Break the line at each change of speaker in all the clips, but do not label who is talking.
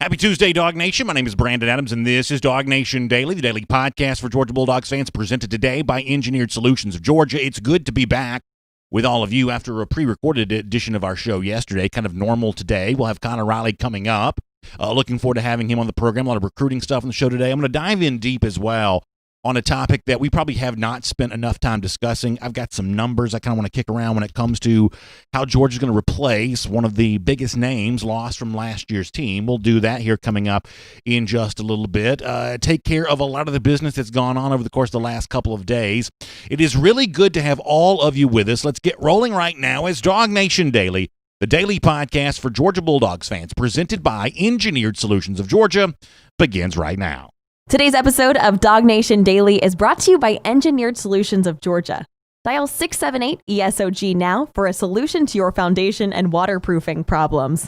Happy Tuesday, Dog Nation. My name is Brandon Adams, and this is DawgNation Daily, the daily podcast for Georgia Bulldogs fans, presented today by Engineered Solutions of Georgia. It's good to be back with all of you after a pre-recorded edition of our show yesterday, kind of normal today. We'll have Connor Riley coming up. Looking forward to having him on the program. A lot of recruiting stuff on the show today. I'm going to dive in deep as well on a topic that we probably have not spent enough time discussing. I've got some numbers I kind of want to kick around when it comes to how Georgia's going to replace one of the biggest names lost from last year's team. We'll do that here coming up in just a little bit. Take care of a lot of the business that's gone on over the course of the last couple of days. It is really good to have all of you with us. Let's get rolling right now as DawgNation Daily, the daily podcast for Georgia Bulldogs fans, presented by Engineered Solutions of Georgia, begins right now.
Today's episode of DawgNation Daily is brought to you by Engineered Solutions of Georgia. Dial 678-ESOG now for a solution to your foundation and waterproofing problems.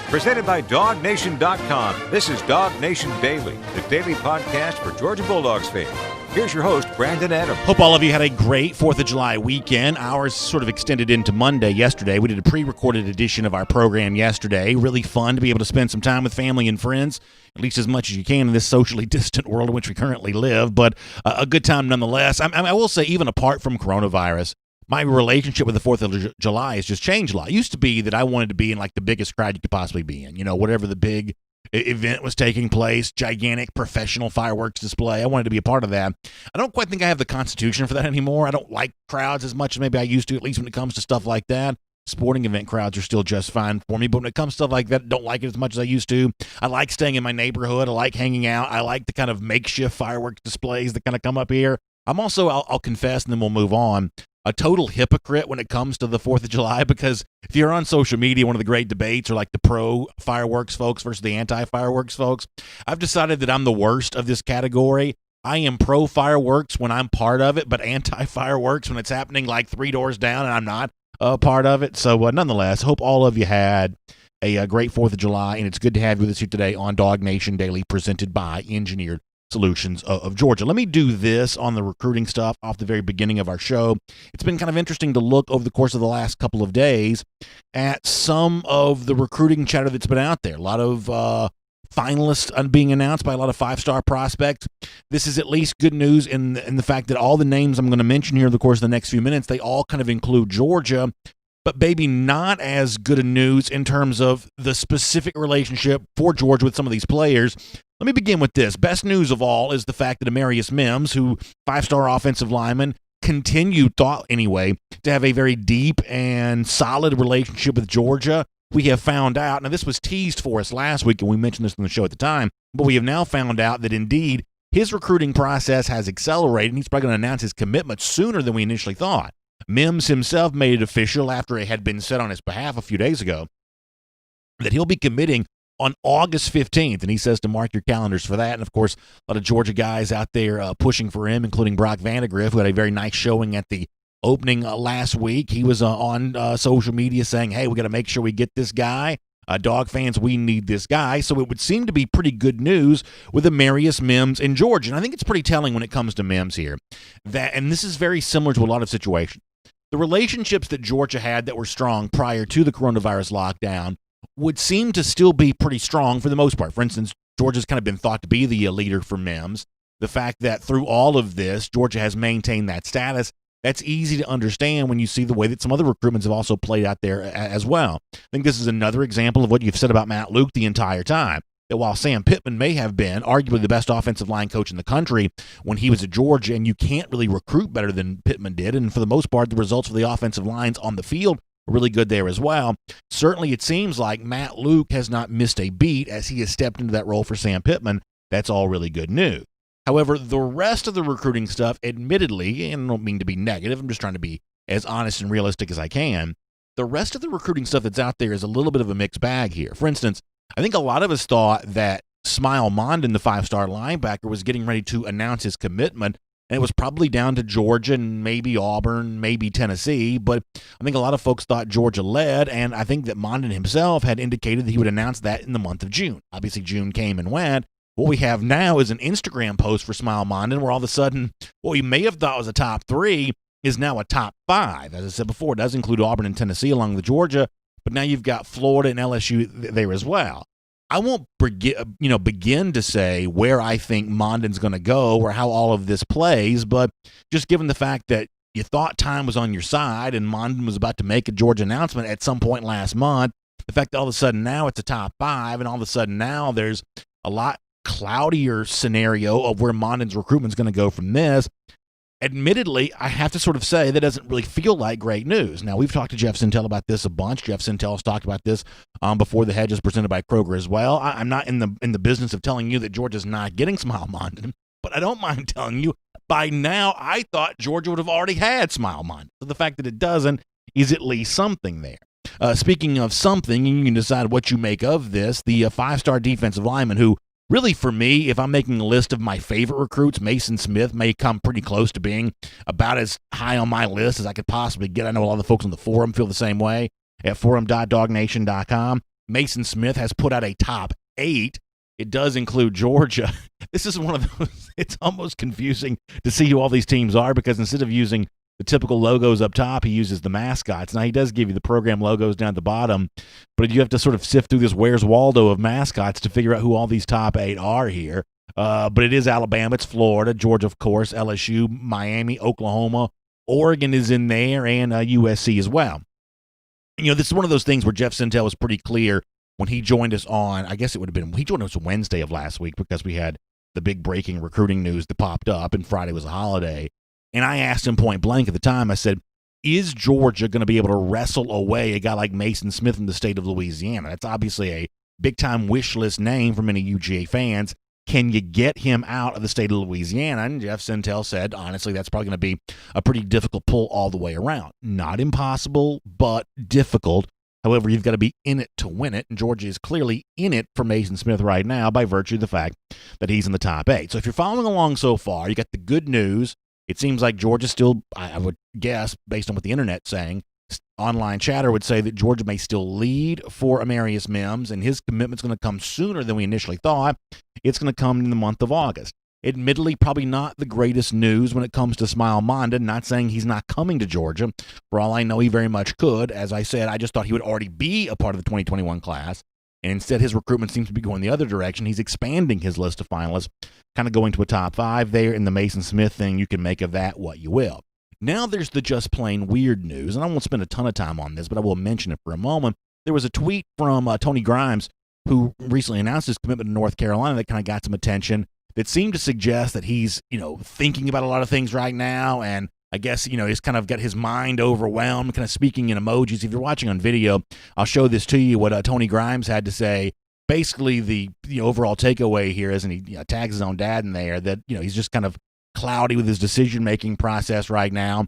Presented by DawgNation.com. This is DawgNation Daily, the daily podcast for Georgia Bulldogs fans. Here's your host, Brandon Adams.
Hope all of you had a great 4th of July weekend. Ours sort of extended into Monday yesterday. We did a pre-recorded edition of our program yesterday. Really fun to be able to spend some time with family and friends, at least as much as you can in this socially distant world in which we currently live, but a good time nonetheless. I will say, even apart from coronavirus, my relationship with the 4th of July has just changed a lot. It used to be that I wanted to be in like the biggest crowd you could possibly be in, whatever the big event was taking place, gigantic professional fireworks display. I wanted to be a part of that. I don't quite think I have the constitution for that anymore. I don't like crowds as much as maybe I used to, at least when it comes to stuff like that. Sporting event crowds are still just fine for me, but when it comes to stuff like that, I don't like it as much as I used to. I like staying in my neighborhood. I like hanging out. I like the kind of makeshift fireworks displays that kind of come up here. I'm also, I'll confess, and then we'll move on, a total hypocrite when it comes to the 4th of July, because if you're on social media, one of the great debates are like the pro-fireworks folks versus the anti-fireworks folks. I've decided that I'm the worst of this category. I am pro-fireworks when I'm part of it, but anti-fireworks when it's happening like 3 doors down and I'm not a part of it. So nonetheless, hope all of you had a great 4th of July, and it's good to have you with us here today on DawgNation Daily, presented by Engineered Solutions of Georgia. Let me do this on the recruiting stuff off the very beginning of our show. It's been kind of interesting to look over the course of the last couple of days at some of the recruiting chatter that's been out there. A lot of finalists being announced by a lot of 5-star prospects. This is at least good news in the fact that all the names I'm going to mention here over the course of the next few minutes, they all kind of include Georgia, but maybe not as good a news in terms of the specific relationship for Georgia with some of these players. Let me begin with this. Best news of all is the fact that Amarius Mims, who 5-star offensive lineman, thought anyway, to have a very deep and solid relationship with Georgia. We have found out, now this was teased for us last week, and we mentioned this on the show at the time, but we have now found out that indeed his recruiting process has accelerated, and he's probably going to announce his commitment sooner than we initially thought. Mims himself made it official after it had been said on his behalf a few days ago that he'll be committing on August 15th, and he says to mark your calendars for that. And, of course, a lot of Georgia guys out there pushing for him, including Brock Vandegrift, who had a very nice showing at the opening last week. He was on social media saying, hey, we got to make sure we get this guy. Dog fans, we need this guy. So it would seem to be pretty good news with Amarius Mims in Georgia. And I think it's pretty telling when it comes to Mims here. And this is very similar to a lot of situations. The relationships that Georgia had that were strong prior to the coronavirus lockdown would seem to still be pretty strong for the most part. For instance, Georgia's kind of been thought to be the leader for Mims. The fact that through all of this, Georgia has maintained that status, that's easy to understand when you see the way that some other recruitments have also played out there as well. I think this is another example of what you've said about Matt Luke the entire time, that while Sam Pittman may have been arguably the best offensive line coach in the country when he was at Georgia, and you can't really recruit better than Pittman did, and for the most part, the results for the offensive lines on the field really good there as well. Certainly, it seems like Matt Luke has not missed a beat as he has stepped into that role for Sam Pittman. That's all really good news. However, the rest of the recruiting stuff, admittedly, and I don't mean to be negative, I'm just trying to be as honest and realistic as I can, the rest of the recruiting stuff that's out there is a little bit of a mixed bag here. For instance, I think a lot of us thought that Smile Mondon, the 5-star linebacker, was getting ready to announce his commitment, and it was probably down to Georgia and maybe Auburn, maybe Tennessee, but I think a lot of folks thought Georgia led, and I think that Mondon himself had indicated that he would announce that in the month of June. Obviously, June came and went. What we have now is an Instagram post for Smile Mondon where all of a sudden what we may have thought was a top 3 is now a top 5. As I said before, it does include Auburn and Tennessee along with Georgia, but now you've got Florida and LSU there as well. I won't begin to say where I think Mondon's going to go or how all of this plays, but just given the fact that you thought time was on your side and Mondon was about to make a Georgia announcement at some point last month, the fact that all of a sudden now it's a top 5 and all of a sudden now there's a lot cloudier scenario of where Mondon's recruitment is going to go from this. Admittedly, I have to sort of say that doesn't really feel like great news. Now, we've talked to Jeff Sintel about this a bunch. Jeff Sintel has talked about this before the hedges presented by Kroger as well. I'm not in the business of telling you that Georgia's not getting Smile Mondon, but I don't mind telling you by now I thought Georgia would have already had Smile Mondon. So the fact that it doesn't is at least something there. Speaking of something, you can decide what you make of this. The 5-star defensive lineman who, really, for me, if I'm making a list of my favorite recruits, Mason Smith may come pretty close to being about as high on my list as I could possibly get. I know a lot of the folks on the forum feel the same way at forum.dawgnation.com. Mason Smith has put out a top 8. It does include Georgia. This is one of those, it's almost confusing to see who all these teams are because instead of using the typical logos up top, he uses the mascots. Now, he does give you the program logos down at the bottom, but you have to sort of sift through this Where's Waldo of mascots to figure out who all these top 8 are here. But it is Alabama, it's Florida, Georgia, of course, LSU, Miami, Oklahoma, Oregon is in there, and USC as well. You know, this is one of those things where Jeff Sintel was pretty clear when he joined us on, I guess it would have been, he joined us Wednesday of last week because we had the big breaking recruiting news that popped up, and Friday was a holiday. And I asked him point blank at the time, I said, is Georgia going to be able to wrestle away a guy like Mason Smith from the state of Louisiana? That's obviously a big-time wish list name for many UGA fans. Can you get him out of the state of Louisiana? And Jeff Sintel said, honestly, that's probably going to be a pretty difficult pull all the way around. Not impossible, but difficult. However, you've got to be in it to win it, and Georgia is clearly in it for Mason Smith right now by virtue of the fact that he's in the top 8. So if you're following along so far, you got the good news. It seems like Georgia still, I would guess, based on what the internet's saying, online chatter would say that Georgia may still lead for Amarius Mims, and his commitment's going to come sooner than we initially thought. It's going to come in the month of August. Admittedly, probably not the greatest news when it comes to Smile Mondon, not saying he's not coming to Georgia. For all I know, he very much could. As I said, I just thought he would already be a part of the 2021 class. And instead, his recruitment seems to be going the other direction. He's expanding his list of finalists, kind of going to a top 5 there. In the Mason Smith thing, you can make of that what you will. Now there's the just plain weird news, and I won't spend a ton of time on this, but I will mention it for a moment. There was a tweet from Tony Grimes, who recently announced his commitment to North Carolina that kind of got some attention, that seemed to suggest that he's, thinking about a lot of things right now, and I guess, he's kind of got his mind overwhelmed, kind of speaking in emojis. If you're watching on video, I'll show this to you, what Tony Grimes had to say. Basically, the overall takeaway here is, and he tags his own dad in there, that, he's just kind of cloudy with his decision-making process right now.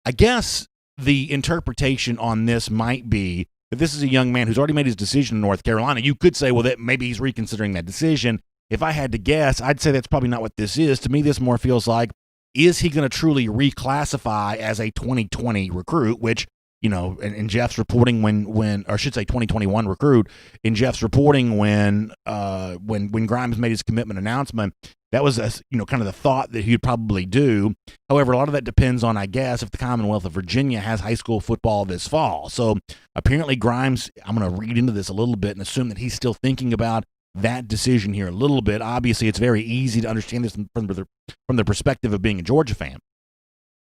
I guess the interpretation on this might be that this is a young man who's already made his decision in North Carolina. You could say, well, that maybe he's reconsidering that decision. If I had to guess, I'd say that's probably not what this is. To me, this more feels like, is he going to truly reclassify as a 2020 recruit, which, in Jeff's reporting when, or I should say 2021 recruit, in Jeff's reporting when Grimes made his commitment announcement, that was, kind of the thought that he'd probably do. However, a lot of that depends on, I guess, if the Commonwealth of Virginia has high school football this fall. So apparently Grimes, I'm going to read into this a little bit and assume that he's still thinking about that decision here a little bit. Obviously, it's very easy to understand this from the perspective of being a Georgia fan.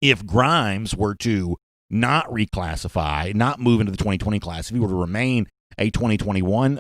If Grimes were to not reclassify, not move into the 2020 class, if he were to remain a 2021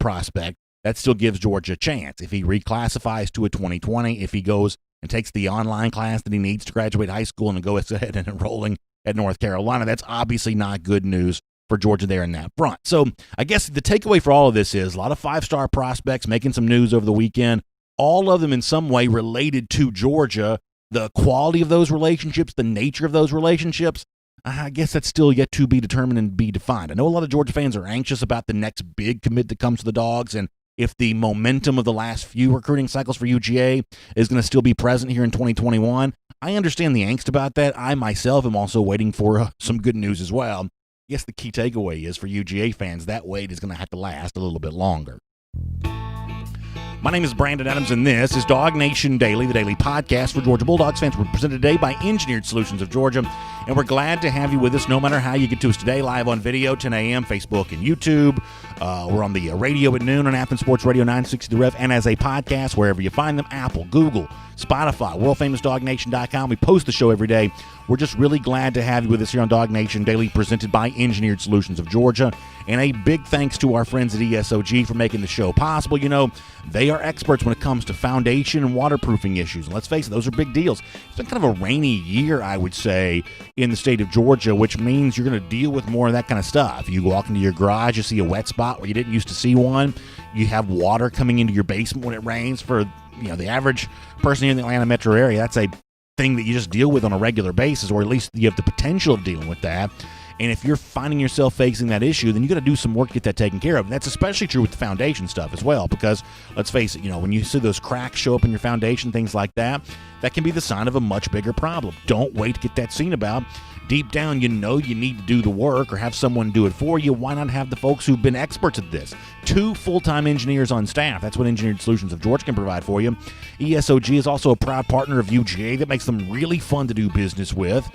prospect, that still gives Georgia a chance. If he reclassifies to a 2020, if he goes and takes the online class that he needs to graduate high school and go ahead and enrolling at North Carolina, that's obviously not good news for Georgia there in that front. So I guess the takeaway for all of this is a lot of 5-star prospects making some news over the weekend, all of them in some way related to Georgia. The quality of those relationships, the nature of those relationships, I guess that's still yet to be determined and be defined. I know a lot of Georgia fans are anxious about the next big commit that comes to the Dogs, and if the momentum of the last few recruiting cycles for UGA is going to still be present here in 2021. I understand the angst about that. I myself am also waiting for some good news as well. I guess the key takeaway is for UGA fans, that wait is going to have to last a little bit longer. My name is Brandon Adams, and this is DawgNation Daily, the daily podcast for Georgia Bulldogs fans. We're presented today by Engineered Solutions of Georgia, and we're glad to have you with us no matter how you get to us today, live on video, 10 a.m., Facebook and YouTube. We're on the radio at noon on Athens Sports Radio 960 The Rev, and as a podcast, wherever you find them, Apple, Google, Spotify, worldfamous.DawgNation.com. We post the show every day. We're just really glad to have you with us here on DawgNation Daily, presented by Engineered Solutions of Georgia. And a big thanks to our friends at ESOG for making the show possible. You know, they are experts when it comes to foundation and waterproofing issues. And let's face it, those are big deals. It's been kind of a rainy year, I would say, in the state of Georgia, which means you're going to deal with more of that kind of stuff. You walk into your garage, you see a wet spot where you didn't used to see one. You have water coming into your basement when it rains. For the average person here in the Atlanta metro area, that's a thing that you just deal with on a regular basis, or at least you have the potential of dealing with that. And if you're finding yourself facing that issue, then you got to do some work to get that taken care of. And that's especially true with the foundation stuff as well, because let's face it, when you see those cracks show up in your foundation, things like that, that can be the sign of a much bigger problem. Don't wait to get that seen about. Deep down, you need to do the work or have someone do it for you. Why not have the folks who've been experts at this? 2 full-time engineers on staff. That's what Engineered Solutions of Georgia can provide for you. ESOG is also a proud partner of UGA. That makes them really fun to do business with,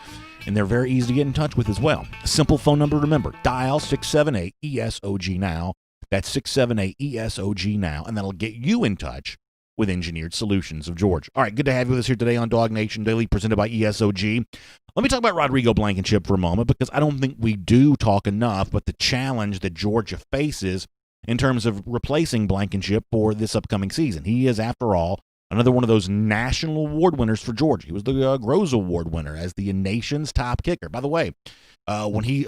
and they're very easy to get in touch with as well. A simple phone number to remember, dial 678-ESOG now. That's 678-ESOG now, and that'll get you in touch with Engineered Solutions of Georgia. All right, good to have you with us here today on DawgNation Daily, presented by ESOG. Let me talk about Rodrigo Blankenship for a moment, because I don't think we do talk enough about the challenge that Georgia faces in terms of replacing Blankenship for this upcoming season. He is, after all, another one of those national award winners for Georgia. He was the Groves Award winner as the nation's top kicker. By the way, when he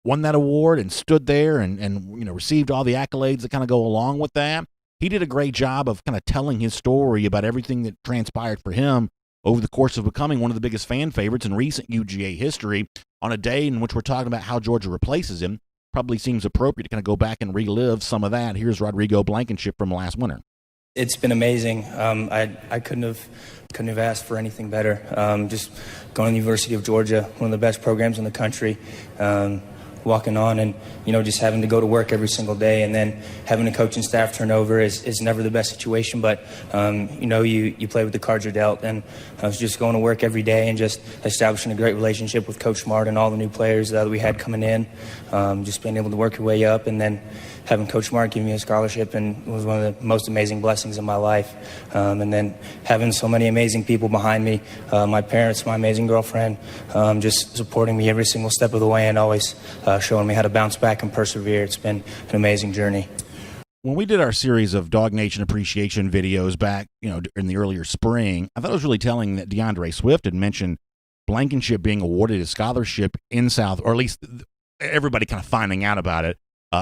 won that award and stood there and received all the accolades that kind of go along with that, he did a great job of kind of telling his story about everything that transpired for him over the course of becoming one of the biggest fan favorites in recent UGA history. On a day in which we're talking about how Georgia replaces him, probably seems appropriate to kind of go back and relive some of that. Here's Rodrigo Blankenship from last winter.
It's been amazing. I couldn't have asked for anything better. Just going to the University of Georgia, one of the best programs in the country. Walking on and just having to go to work every single day, and then having a coaching staff turnover is never the best situation, but you play with the cards you're dealt. And I was just going to work every day and just establishing a great relationship with Coach Smart and all the new players that we had coming in, just being able to work your way up, and then having Coach Smart give me a scholarship, and it was one of the most amazing blessings in my life. And then having so many amazing people behind me, my parents, my amazing girlfriend, just supporting me every single step of the way and always showing me how to bounce back and persevere. It's been an amazing journey.
When we did our series of DawgNation appreciation videos back, in the earlier spring, I thought it was really telling that DeAndre Swift had mentioned Blankenship being awarded a scholarship in South, or at least everybody kind of finding out about it,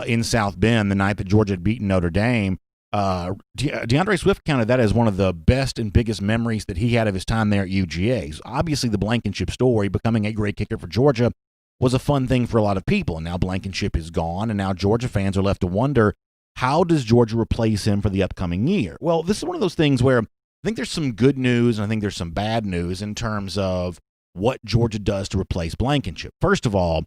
in South Bend the night that Georgia had beaten Notre Dame. DeAndre Swift counted that as one of the best and biggest memories that he had of his time there at UGA. So obviously, the Blankenship story, becoming a great kicker for Georgia, was a fun thing for a lot of people. And now Blankenship is gone, and now Georgia fans are left to wonder, how does Georgia replace him for the upcoming year? Well, this is one of those things where I think there's some good news and I think there's some bad news in terms of what Georgia does to replace Blankenship. First of all,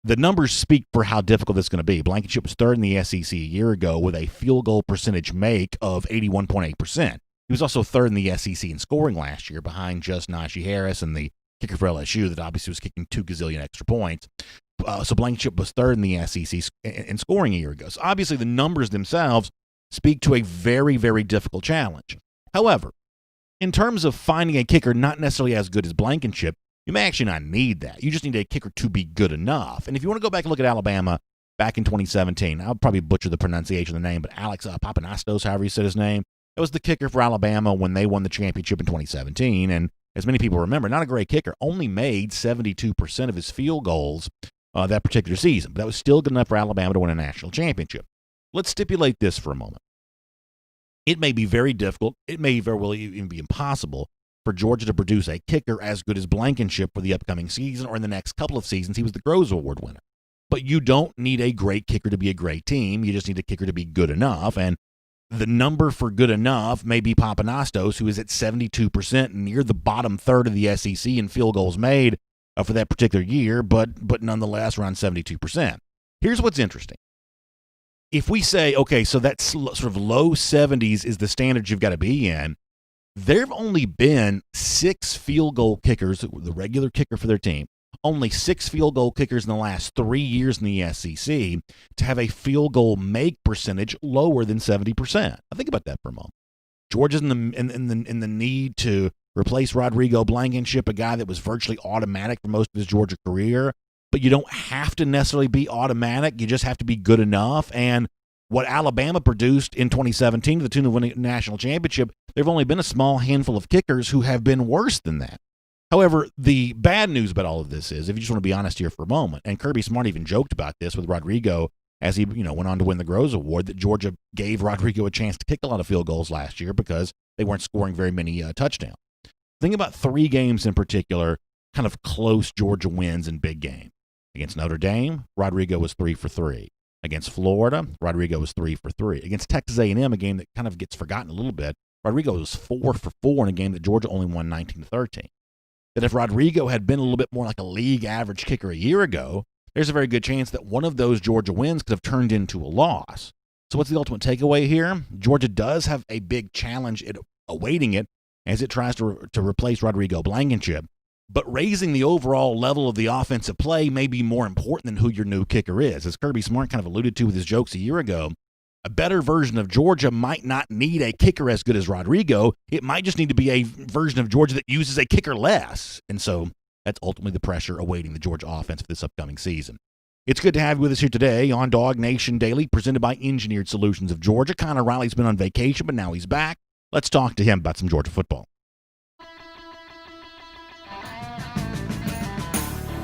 the numbers speak for how difficult it's going to be. Blankenship was third in the SEC a year ago with a field goal percentage make of 81.8%. He was also third in the SEC in scoring last year, behind just Najee Harris and the kicker for LSU that obviously was kicking 2 gazillion extra points. So Blankenship was third in the SEC in scoring a year ago. So obviously the numbers themselves speak to a very, very difficult challenge. However, in terms of finding a kicker not necessarily as good as Blankenship, you may actually not need that. You just need a kicker to be good enough. And if you want to go back and look at Alabama back in 2017, I'll probably butcher the pronunciation of the name, but Alex Papanastos, however you said his name, it was the kicker for Alabama when they won the championship in 2017. And as many people remember, not a great kicker, only made 72% of his field goals that particular season. But that was still good enough for Alabama to win a national championship. Let's stipulate this for a moment. It may be very difficult. It may very well even be impossible for Georgia to produce a kicker as good as Blankenship for the upcoming season or in the next couple of seasons. He was the Groves Award winner. But you don't need a great kicker to be a great team. You just need a kicker to be good enough. And the number for good enough may be Papanastos, who is at 72%, near the bottom third of the SEC in field goals made for that particular year, but nonetheless around 72%. Here's what's interesting. if we say, okay, so that's sort of low 70s is the standard you've got to be in, there have only been 6 field goal kickers, the regular kicker for their team, only 6 field goal kickers in the last 3 years in the SEC to have a field goal make percentage lower than 70%. Now think about that for a moment. Georgia's in the need to replace Rodrigo Blankenship, a guy that was virtually automatic for most of his Georgia career. But you don't have to necessarily be automatic. You just have to be good enough. And what Alabama produced in 2017 to the tune of winning a national championship, there have only been a small handful of kickers who have been worse than that. However, the bad news about all of this is, if you just want to be honest here for a moment, and Kirby Smart even joked about this with Rodrigo as he went on to win the Groves Award, that Georgia gave Rodrigo a chance to kick a lot of field goals last year because they weren't scoring very many touchdowns. Think about 3 games in particular, kind of close Georgia wins in big games. Against Notre Dame, Rodrigo was 3 for 3. Against Florida, Rodrigo was 3 for 3. Against Texas A&M, a game that kind of gets forgotten a little bit, Rodrigo was 4 for 4 in a game that Georgia only won 19-13. That if Rodrigo had been a little bit more like a league average kicker a year ago, there's a very good chance that one of those Georgia wins could have turned into a loss. So what's the ultimate takeaway here? Georgia does have a big challenge awaiting it as it tries to replace Rodrigo Blankenship. But raising the overall level of the offensive play may be more important than who your new kicker is. As Kirby Smart kind of alluded to with his jokes a year ago, a better version of Georgia might not need a kicker as good as Rodrigo. It might just need to be a version of Georgia that uses a kicker less. And so that's ultimately the pressure awaiting the Georgia offense for this upcoming season. It's good to have you with us here today on DawgNation Daily, presented by Engineered Solutions of Georgia. Connor Riley's been on vacation, but now he's back. Let's talk to him about some Georgia football.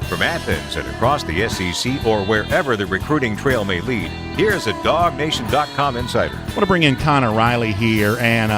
From Athens and across the SEC or wherever the recruiting trail may lead, here's a DawgNation.com insider.
I want to bring in Connor Riley here and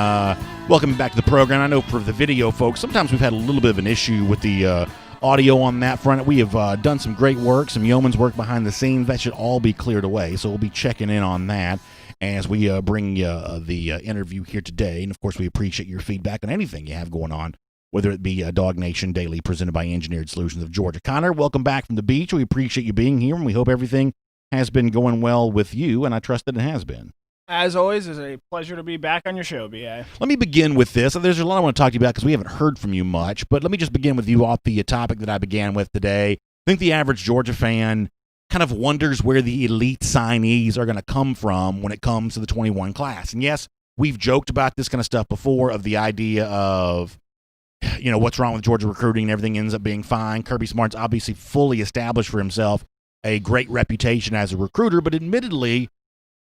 welcome back to the program. I know for the video folks, sometimes we've had a little bit of an issue with the audio on that front. We have done some great work, some yeoman's work behind the scenes. That should all be cleared away, so we'll be checking in on that as we bring you the interview here today. And, of course, we appreciate your feedback on anything you have going on, whether it be DawgNation Daily presented by Engineered Solutions of Georgia. Connor, welcome back from the beach. We appreciate you being here, and we hope everything has been going well with you, and I trust that it has been.
As always, it's a pleasure to be back on your show, B.A.
Let me begin with this. There's a lot I want to talk to you about because we haven't heard from you much, but let me just begin with you off the topic that I began with today. I think the average Georgia fan kind of wonders where the elite signees are going to come from when it comes to the 21 class. And yes, we've joked about this kind of stuff before, of the idea of, what's wrong with Georgia recruiting and everything ends up being fine. Kirby Smart's obviously fully established for himself a great reputation as a recruiter, but admittedly,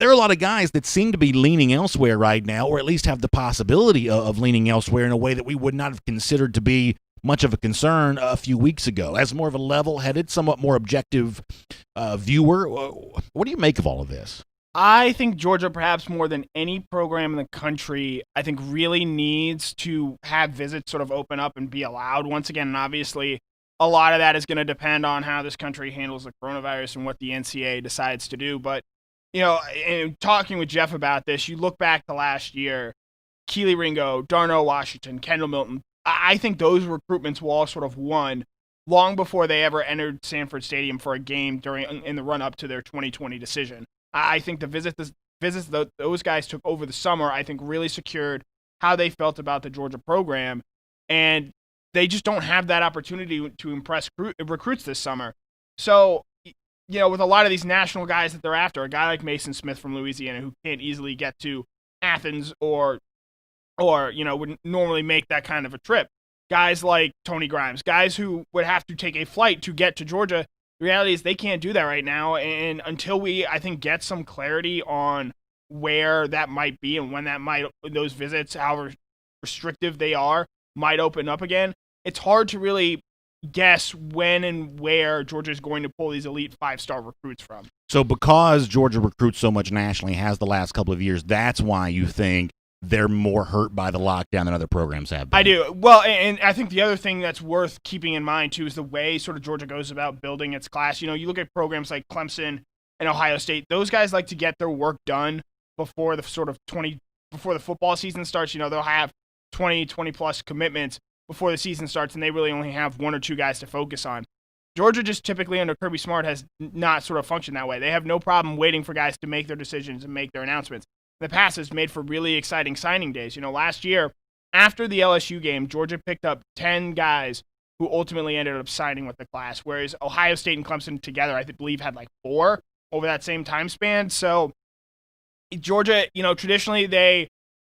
there are a lot of guys that seem to be leaning elsewhere right now, or at least have the possibility of leaning elsewhere in a way that we would not have considered to be much of a concern a few weeks ago. As more of a level-headed, somewhat more objective viewer, what do you make of all of this?
I think Georgia, perhaps more than any program in the country, I think really needs to have visits sort of open up and be allowed once again. And obviously, a lot of that is going to depend on how this country handles the coronavirus and what the NCAA decides to do. But, in talking with Jeff about this, you look back to last year, Keely Ringo, Darnell Washington, Kendall Milton, I think those recruitments were all sort of won long before they ever entered Sanford Stadium for a game in the run-up to their 2020 decision. I think the visits those guys took over the summer, I think really secured how they felt about the Georgia program, and they just don't have that opportunity to impress recruits this summer. So, with a lot of these national guys that they're after, a guy like Mason Smith from Louisiana who can't easily get to Athens or would normally make that kind of a trip. Guys like Tony Grimes, guys who would have to take a flight to get to Georgia. The reality is they can't do that right now, and until we, I think, get some clarity on where that might be and when those visits, however restrictive they are, might open up again, it's hard to really guess when and where Georgia is going to pull these elite 5-star recruits from.
So because Georgia recruits so much nationally, has the last couple of years, that's why you think they're more hurt by the lockdown than other programs have been.
I do. Well, and I think the other thing that's worth keeping in mind, too, is the way sort of Georgia goes about building its class. You look at programs like Clemson and Ohio State. Those guys like to get their work done before the football season starts. They'll have 20+ commitments before the season starts, and they really only have 1 or 2 guys to focus on. Georgia just typically under Kirby Smart has not sort of functioned that way. They have no problem waiting for guys to make their decisions and make their announcements. The past has made for really exciting signing days. Last year, after the LSU game, Georgia picked up 10 guys who ultimately ended up signing with the class, whereas Ohio State and Clemson together, I believe, had like 4 over that same time span. So Georgia, traditionally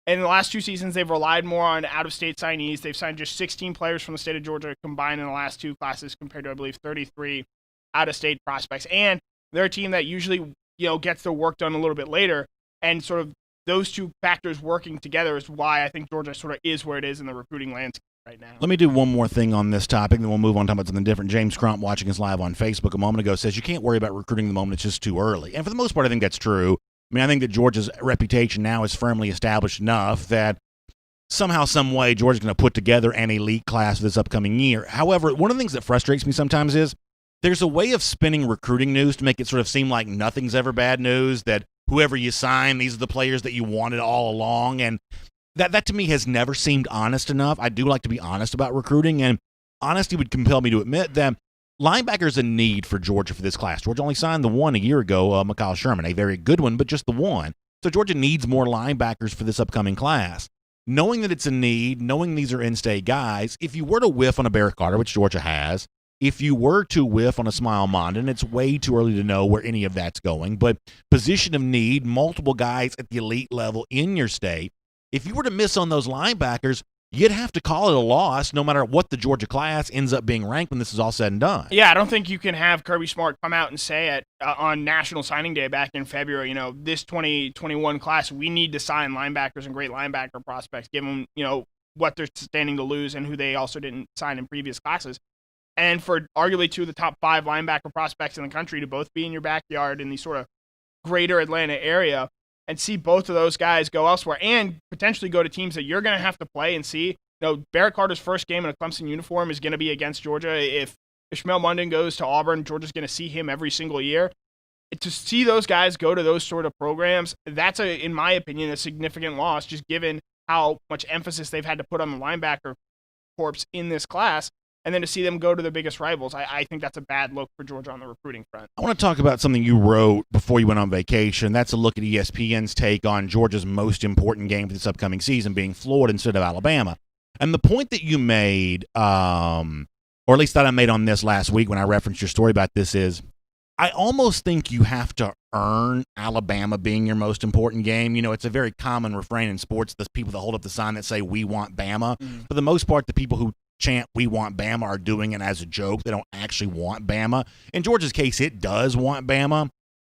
in the last 2 seasons, they've relied more on out-of-state signees. They've signed just 16 players from the state of Georgia combined in the last 2 classes compared to, I believe, 33 out-of-state prospects. And they're a team that usually, gets their work done a little bit later. And sort of those 2 factors working together is why I think Georgia sort of is where it is in the recruiting landscape right now.
Let me do one more thing on this topic, then we'll move on to talk about something different. James Crump, watching us live on Facebook a moment ago, says you can't worry about recruiting at the moment. It's just too early. And for the most part, I think that's true. I think that Georgia's reputation now is firmly established enough that somehow, some way, Georgia's going to put together an elite class for this upcoming year. However, one of the things that frustrates me sometimes is there's a way of spinning recruiting news to make it sort of seem like nothing's ever bad news, that whoever you sign, these are the players that you wanted all along. And that to me has never seemed honest enough. I do like to be honest about recruiting, and honesty would compel me to admit that linebacker's a need for Georgia for this class. Georgia only signed the one a year ago, Mikal Sherman, a very good one, but just the one. So Georgia needs more linebackers for this upcoming class. Knowing that it's a need, knowing these are in-state guys, if you were to whiff on a Barrett Carter, which Georgia has, if you were to whiff on a Smile Mondon, it's way too early to know where any of that's going, but position of need, multiple guys at the elite level in your state, if you were to miss on those linebackers, you'd have to call it a loss no matter what the Georgia class ends up being ranked when this is all said and done.
Yeah, I don't think you can have Kirby Smart come out and say it on National Signing Day back in February, this 2021 class, we need to sign linebackers and great linebacker prospects, given, what they're standing to lose and who they also didn't sign in previous classes. And for arguably 2 of the top 5 linebacker prospects in the country to both be in your backyard in the sort of greater Atlanta area, and see both of those guys go elsewhere and potentially go to teams that you're going to have to play and see. Barrett Carter's first game in a Clemson uniform is going to be against Georgia. If Ishmael Mondon goes to Auburn, Georgia's going to see him every single year. To see those guys go to those sort of programs, that's, in my opinion, a significant loss, just given how much emphasis they've had to put on the linebacker corps in this class. And then to see them go to their biggest rivals, I think that's a bad look for Georgia on the recruiting front.
I want to talk about something you wrote before you went on vacation. That's a look at ESPN's take on Georgia's most important game for this upcoming season being Florida instead of Alabama. And the point that you made, or at least that I made on this last week when I referenced your story about this, is I almost think you have to earn Alabama being your most important game. It's a very common refrain in sports, the people that hold up the sign that say, "We want Bama." For the most part, the people who chant "We want Bama" are doing it as a joke. They don't actually want Bama. In Georgia's case, it does want Bama.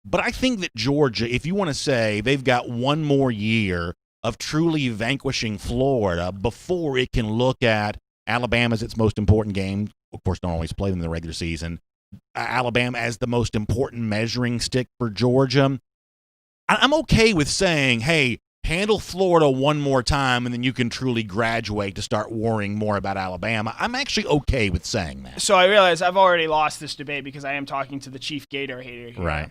But I think that Georgia, if you want to say they've got one more year of truly vanquishing Florida before it can look at Alabama as its most important game, of course, don't always play them in the regular season, Alabama as the most important measuring stick for Georgia, I'm okay with saying, hey, handle Florida one more time, and then you can truly graduate to start worrying more about Alabama. I'm actually okay with saying that.
So I realize I've already lost this debate because I am talking to the chief Gator hater here.
Right.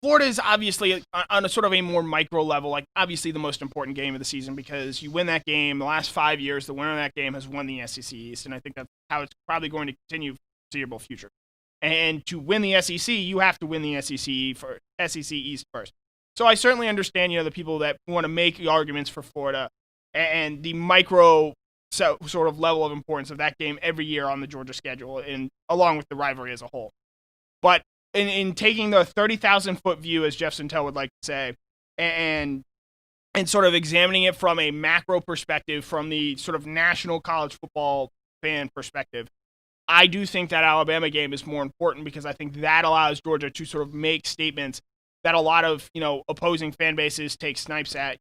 Florida is obviously, on a sort of a more micro level, obviously the most important game of the season because you win that game. The last 5 years, the winner of that game has won the SEC East, and I think that's how it's probably going to continue for the foreseeable future. And to win the SEC, you have to win the SEC East first. So I certainly understand, the people that want to make the arguments for Florida and the micro sort of level of importance of that game every year on the Georgia schedule, and along with the rivalry as a whole. But in taking the 30,000-foot view, as Jeff Sentell would like to say, and sort of examining it from a macro perspective, from the sort of national college football fan perspective, I do think that Alabama game is more important because I think that allows Georgia to sort of make statements that a lot of, opposing fan bases take snipes at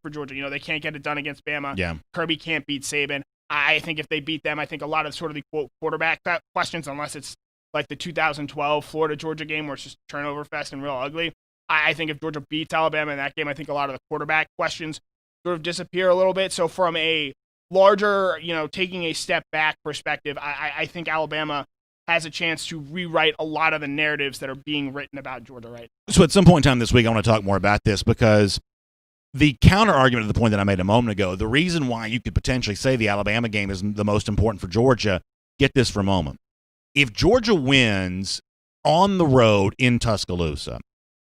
for Georgia. They can't get it done against Bama.
Yeah.
Kirby can't beat Saban. I think if they beat them, I think a lot of sort of the quote quarterback questions, unless it's like the 2012 Florida-Georgia game where it's just turnover fest and real ugly. I think if Georgia beats Alabama in that game, I think a lot of the quarterback questions sort of disappear a little bit. So from a larger, taking a step back perspective, I think Alabama has a chance to rewrite a lot of the narratives that are being written about Georgia right now.
So at some point in time this week, I want to talk more about this because the counter argument to the point that I made a moment ago, the reason why you could potentially say the Alabama game is the most important for Georgia, get this for a moment. if Georgia wins on the road in Tuscaloosa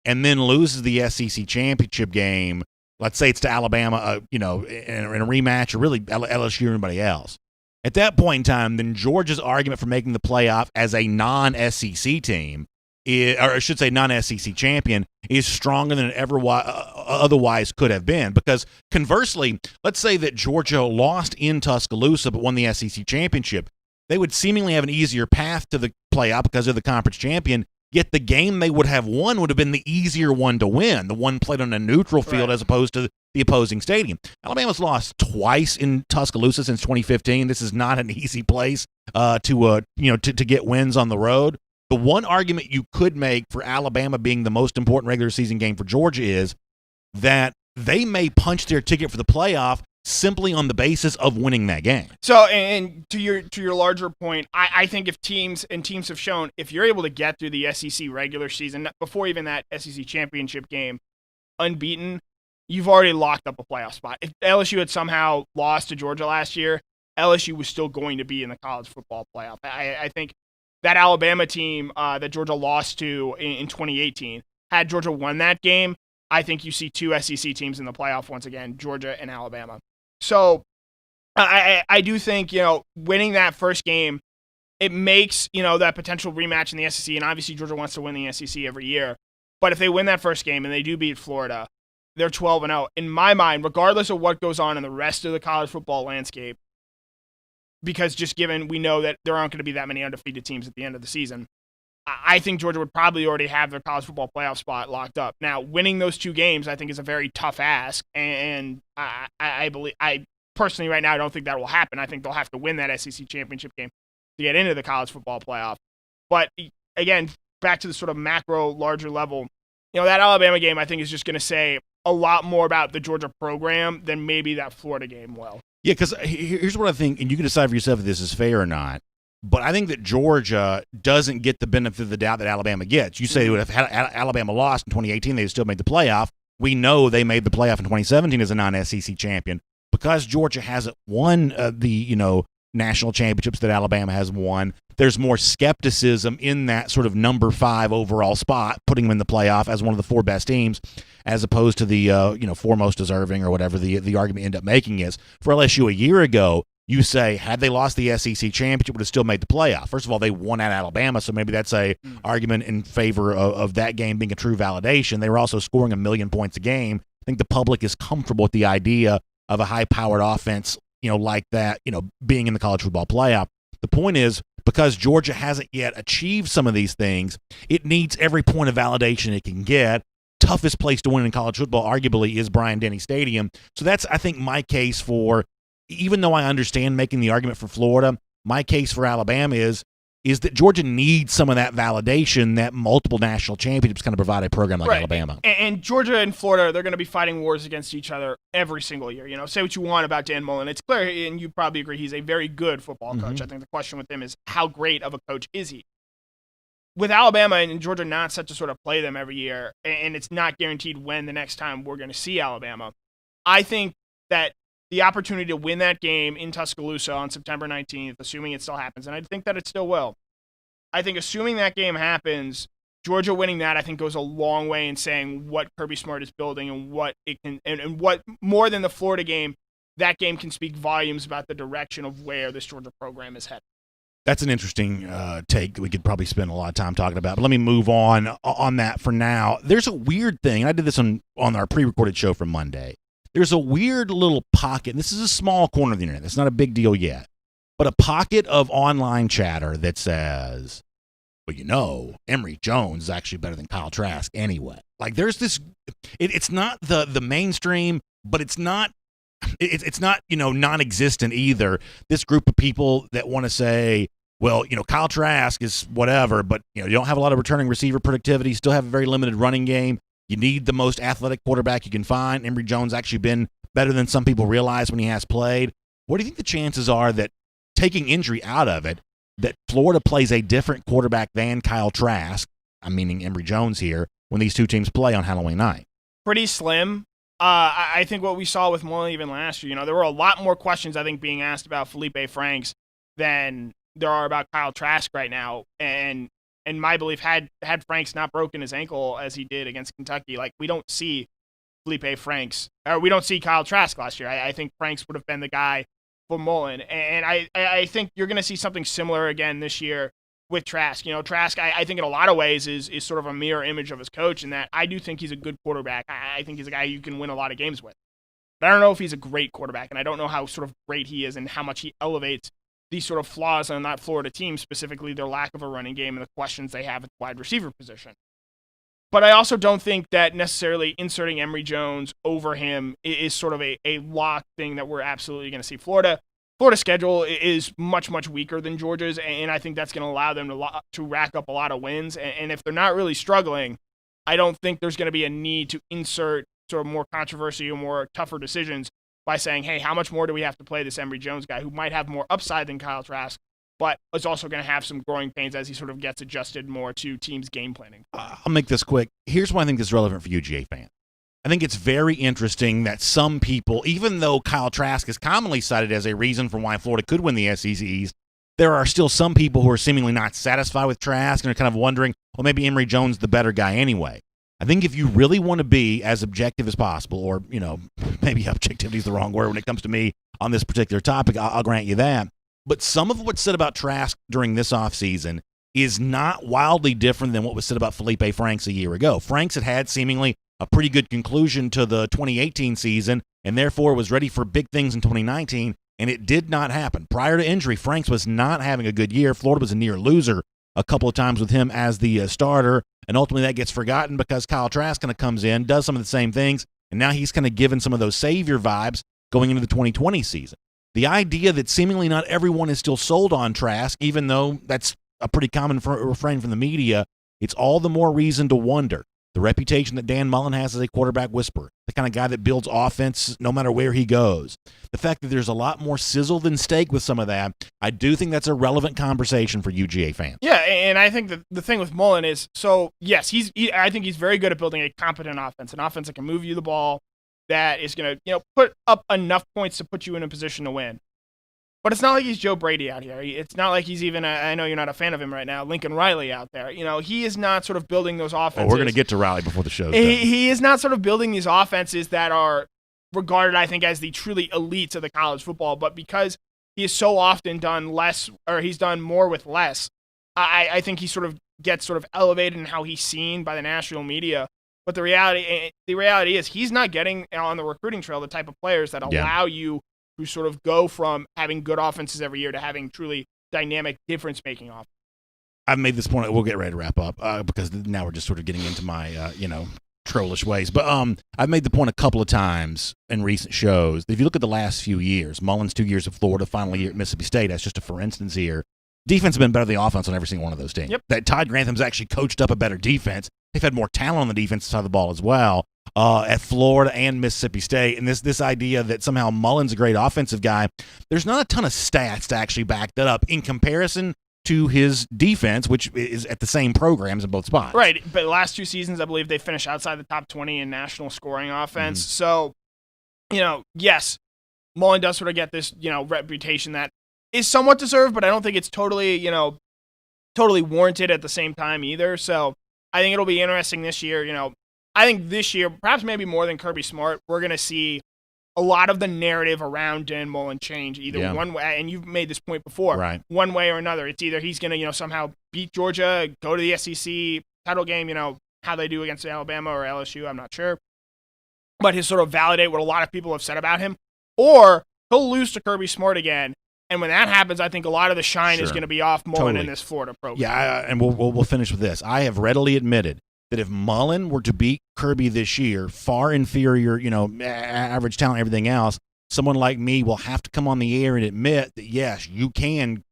and then loses the SEC championship game, let's say it's to Alabama, in a rematch, or really LSU or anybody else, at that point in time, then Georgia's argument for making the playoff as a non-SEC team, or I should say non-SEC champion, is stronger than it ever otherwise could have been. Because conversely, let's say that Georgia lost in Tuscaloosa but won the SEC championship. They would seemingly have an easier path to the playoff because they're the conference champion, yet the game they would have won would have been the easier one to win, the one played on a neutral field as opposed to the opposing stadium. Alabama's lost twice in Tuscaloosa since 2015. This is not an easy place to get wins on the road. The one argument you could make for Alabama being the most important regular season game for Georgia is that they may punch their ticket for the playoff simply on the basis of winning that game.
So, and to your larger point, I think if teams have shown, if you're able to get through the SEC regular season before even that SEC championship game unbeaten, you've already locked up a playoff spot. If LSU had somehow lost to Georgia last year, LSU was still going to be in the college football playoff. I think that Alabama team that Georgia lost to in 2018, had Georgia won that game, I think you see two SEC teams in the playoff once again, Georgia and Alabama. So I do think, winning that first game, it makes, that potential rematch in the SEC, and obviously Georgia wants to win the SEC every year. But if they win that first game and they do beat Florida, they're 12-0. In my mind, regardless of what goes on in the rest of the college football landscape, because just given we know that there aren't going to be that many undefeated teams at the end of the season, I think Georgia would probably already have their college football playoff spot locked up. Now, winning those two games, I think, is a very tough ask, and I personally right now I don't think that will happen. I think they'll have to win that SEC championship game to get into the college football playoff. But again, back to the sort of macro, larger level, that Alabama game I think is just going to say a lot more about the Georgia program than maybe that Florida game will.
Yeah, because here's what I think, and you can decide for yourself if this is fair or not. But I think that Georgia doesn't get the benefit of the doubt that Alabama gets. You say if Alabama lost in 2018, they still made the playoff. We know they made the playoff in 2017 as a non-SEC champion. Because Georgia hasn't won the national championships that Alabama has won, there's more skepticism in that sort of number 5 overall spot, putting them in the playoff as one of the 4 best teams, as opposed to the 4 most deserving or whatever the argument you end up making is. For LSU a year ago, you say, had they lost the SEC championship, would have still made the playoff. First of all, they won at Alabama, so maybe that's a argument in favor of that game being a true validation. They were also scoring 1 million points a game. I think the public is comfortable with the idea of a high-powered offense, like that, being in the college football playoff. The point is, because Georgia hasn't yet achieved some of these things, it needs every point of validation it can get. Toughest place to win in college football, arguably, is Bryant-Denny Stadium. So that's, I think, my case for, even though I understand making the argument for Florida, my case for Alabama is that Georgia needs some of that validation that multiple national championships kind of provide a program like Alabama.
And Georgia and Florida, they're going to be fighting wars against each other every single year. Say what you want about Dan Mullen. It's clear, and you probably agree, he's a very good football coach. I think the question with him is, how great of a coach is he? With Alabama and Georgia not set to sort of play them every year, and it's not guaranteed when the next time we're going to see Alabama, I think that the opportunity to win that game in Tuscaloosa on September 19th, assuming it still happens, and I think that it still will. I think assuming that game happens, Georgia winning that, I think, goes a long way in saying what Kirby Smart is building and what it can, and what more than the Florida game, that game can speak volumes about the direction of where this Georgia program is headed.
That's an interesting take that we could probably spend a lot of time talking about. But let me move on that for now. There's a weird thing, and I did this on our pre-recorded show from Monday. There's a weird little pocket, and this is a small corner of the internet. It's not a big deal yet. But a pocket of online chatter that says, well, Emory Jones is actually better than Kyle Trask anyway. Like, there's this, it's not the mainstream, but it's not, non-existent either. This group of people that want to say, well, Kyle Trask is whatever, but, you don't have a lot of returning receiver productivity, still have a very limited running game. You need the most athletic quarterback you can find. Emory Jones actually been better than some people realize when he has played. What do you think the chances are that, taking injury out of it, that Florida plays a different quarterback than Kyle Trask, I'm meaning Emory Jones here, when these two teams play on Halloween night?
Pretty slim. I think what we saw with Mullen even last year, there were a lot more questions, I think, being asked about Felipe Franks than there are about Kyle Trask right now. And my belief, had Franks not broken his ankle as he did against Kentucky, like, we don't see Felipe Franks, or we don't see Kyle Trask last year. I think Franks would have been the guy for Mullen. And I think you're going to see something similar again this year with Trask. Trask, I think in a lot of ways is sort of a mirror image of his coach, in that I do think he's a good quarterback. I think he's a guy you can win a lot of games with. But I don't know if he's a great quarterback, and I don't know how sort of great he is and how much he elevates these sort of flaws on that Florida team, specifically their lack of a running game and the questions they have at the wide receiver position. But I also don't think that necessarily inserting Emory Jones over him is sort of a lock thing that we're absolutely going to see. Florida's schedule is much, much weaker than Georgia's, and I think that's going to allow them to rack up a lot of wins. And if they're not really struggling, I don't think there's going to be a need to insert sort of more controversy or more tougher decisions by saying, hey, how much more do we have to play this Emory Jones guy who might have more upside than Kyle Trask, but is also going to have some growing pains as he sort of gets adjusted more to teams' game planning.
I'll make this quick. Here's why I think this is relevant for UGA fans. I think it's very interesting that some people, even though Kyle Trask is commonly cited as a reason for why Florida could win the SEC East, there are still some people who are seemingly not satisfied with Trask and are kind of wondering, well, maybe Emory Jones is the better guy anyway. I think if you really want to be as objective as possible, or, maybe objectivity is the wrong word when it comes to me on this particular topic, I'll grant you that. But some of what's said about Trask during this offseason is not wildly different than what was said about Felipe Franks a year ago. Franks had seemingly a pretty good conclusion to the 2018 season and therefore was ready for big things in 2019, and it did not happen. Prior to injury, Franks was not having a good year. Florida was a near loser a couple of times with him as the starter, and ultimately that gets forgotten because Kyle Trask kind of comes in, does some of the same things, and now he's kind of given some of those savior vibes going into the 2020 season. The idea that seemingly not everyone is still sold on Trask, even though that's a pretty common refrain from the media, it's all the more reason to wonder. The reputation that Dan Mullen has as a quarterback whisperer, the kind of guy that builds offense no matter where he goes. The fact that there's a lot more sizzle than steak with some of that, I do think that's a relevant conversation for UGA fans.
Yeah, and I think that the thing with Mullen is, so yes, I think he's very good at building a competent offense, an offense that can move you the ball, that is going to put up enough points to put you in a position to win. But it's not like he's Joe Brady out here. It's not like he's even, I know you're not a fan of him right now, Lincoln Riley out there. He is not sort of building those offenses.
Oh, we're going to get to Riley before the show's done.
He is not sort of building these offenses that are regarded, I think, as the truly elites of the college football. But because he has so often done less, or he's done more with less, I think he sort of gets sort of elevated in how he's seen by the national media. But the reality is he's not getting on the recruiting trail the type of players that allow you to sort of go from having good offenses every year to having truly dynamic, difference-making offense.
I've made this point. We'll get ready to wrap up because now we're just sort of getting into my, trollish ways. But I've made the point a couple of times in recent shows that if you look at the last few years, Mullen's 2 years at Florida, final year at Mississippi State, that's just a for instance here, defense has been better than the offense on every single one of those teams.
Yep.
That Todd Grantham's actually coached up a better defense. They've had more talent on the defensive side of the ball as well. At Florida and Mississippi State, and this idea that somehow Mullen's a great offensive guy, there's not a ton of stats to actually back that up in comparison to his defense, which is at the same programs in both spots.
Right, but last 2 seasons, I believe they finished outside the top 20 in national scoring offense. So, yes, Mullen does sort of get this, reputation that is somewhat deserved, but I don't think it's totally warranted at the same time either. So I think it'll be interesting this year, I think this year, perhaps maybe more than Kirby Smart, we're going to see a lot of the narrative around Dan Mullen change either one way, and you've made this point before,
right,
one way or another. It's either he's going to, somehow beat Georgia, go to the SEC title game, how they do against Alabama or LSU, I'm not sure. But he'll sort of validate what a lot of people have said about him, or he'll lose to Kirby Smart again. And when that happens, I think a lot of the shine is going to be off Mullen in this Florida program.
Yeah, and we'll finish with this. I have readily admitted that if Mullen were to beat Kirby this year, far inferior, average talent, everything else, someone like me will have to come on the air and admit that, yes, you can,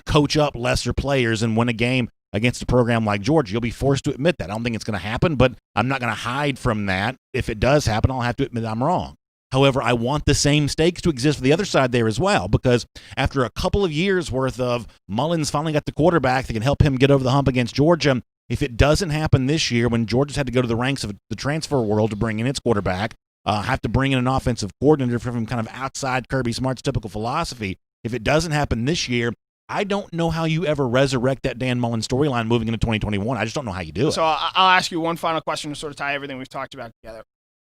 coach up lesser players and win a game against a program like Georgia. You'll be forced to admit that. I don't think it's going to happen, but I'm not going to hide from that. If it does happen, I'll have to admit I'm wrong. However, I want the same stakes to exist for the other side there as well, because after a couple of years worth of Mullen's finally got the quarterback that can help him get over the hump against Georgia, if it doesn't happen this year when Georgia's had to go to the ranks of the transfer world to bring in its quarterback, have to bring in an offensive coordinator from kind of outside Kirby Smart's typical philosophy, if it doesn't happen this year, I don't know how you ever resurrect that Dan Mullen storyline moving into 2021. I just don't know how you do it.
So I'll ask you one final question to sort of tie everything we've talked about together.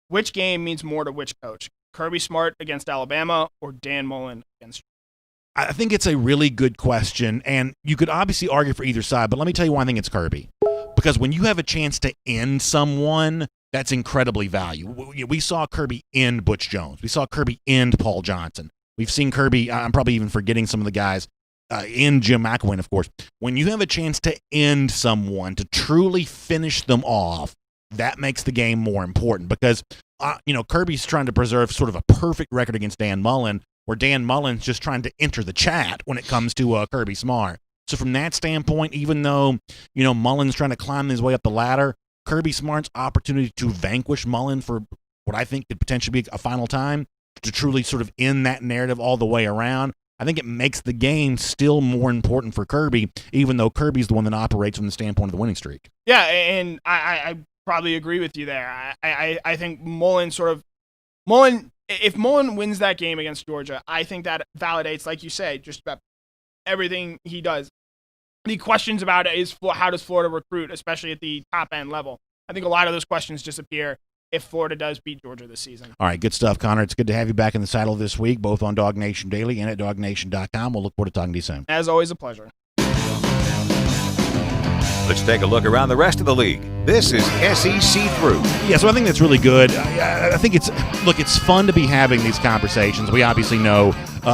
Which game means more to which coach? Kirby Smart against Alabama or Dan Mullen against?
I think it's a really good question, and you could obviously argue for either side, but let me tell you why I think it's Kirby. Because when you have a chance to end someone, that's incredibly valuable. We saw Kirby end Butch Jones. We saw Kirby end Paul Johnson. We've seen Kirby, I'm probably even forgetting some of the guys, end Jim McElwain, of course. When you have a chance to end someone, to truly finish them off, that makes the game more important because, Kirby's trying to preserve sort of a perfect record against Dan Mullen, where Dan Mullen's just trying to enter the chat when it comes to Kirby Smart. So from that standpoint, even though, Mullen's trying to climb his way up the ladder, Kirby Smart's opportunity to vanquish Mullen for what I think could potentially be a final time, to truly sort of end that narrative all the way around, I think it makes the game still more important for Kirby, even though Kirby's the one that operates from the standpoint of the winning streak.
Yeah, and I probably agree with you there. I think if Mullen wins that game against Georgia, I think that validates, like you say, just about everything he does. The questions about it is how does Florida recruit, especially at the top end level. I think a lot of those questions disappear if Florida does beat Georgia this season.
All right, good stuff, Connor. It's good to have you back in the saddle this week, both on DawgNation Daily and at DawgNation.com. We'll look forward to talking to you soon.
As always, a pleasure.
Let's take a look around the rest of the league. This is SEC Through.
Yeah, so I think that's really good. I think it's fun to be having these conversations. We obviously know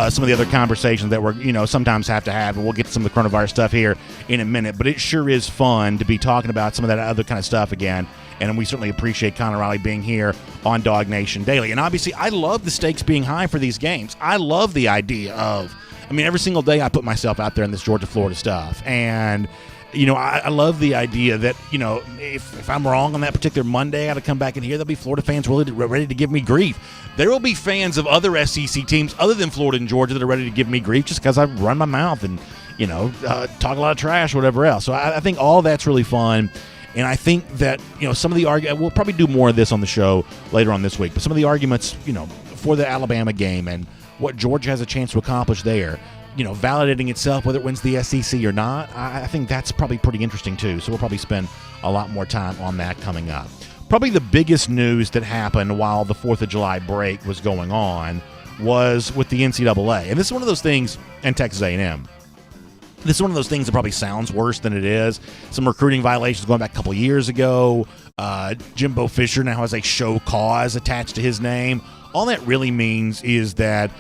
some of the other conversations that we're, sometimes have to have, and we'll get to some of the coronavirus stuff here in a minute, but it sure is fun to be talking about some of that other kind of stuff again, and we certainly appreciate Connor Riley being here on DawgNation Daily. And obviously, I love the stakes being high for these games. I love the idea of, every single day I put myself out there in this Georgia-Florida stuff, and I love the idea that, if I'm wrong on that particular Monday, I got to come back in here, there'll be Florida fans ready to give me grief. There will be fans of other SEC teams other than Florida and Georgia that are ready to give me grief just because I run my mouth and, talk a lot of trash or whatever else. So I think all that's really fun. And I think that, some of the arguments, we'll probably do more of this on the show later on this week, but some of the arguments, for the Alabama game and what Georgia has a chance to accomplish there, validating itself whether it wins the SEC or not, I think that's probably pretty interesting too. So we'll probably spend a lot more time on that coming up. Probably the biggest news that happened while the 4th of July break was going on was with the NCAA. And this is one of those things, and Texas A&M. This is one of those things that probably sounds worse than it is. Some recruiting violations going back a couple years ago. Jimbo Fisher now has a show cause attached to his name. All that really means is that,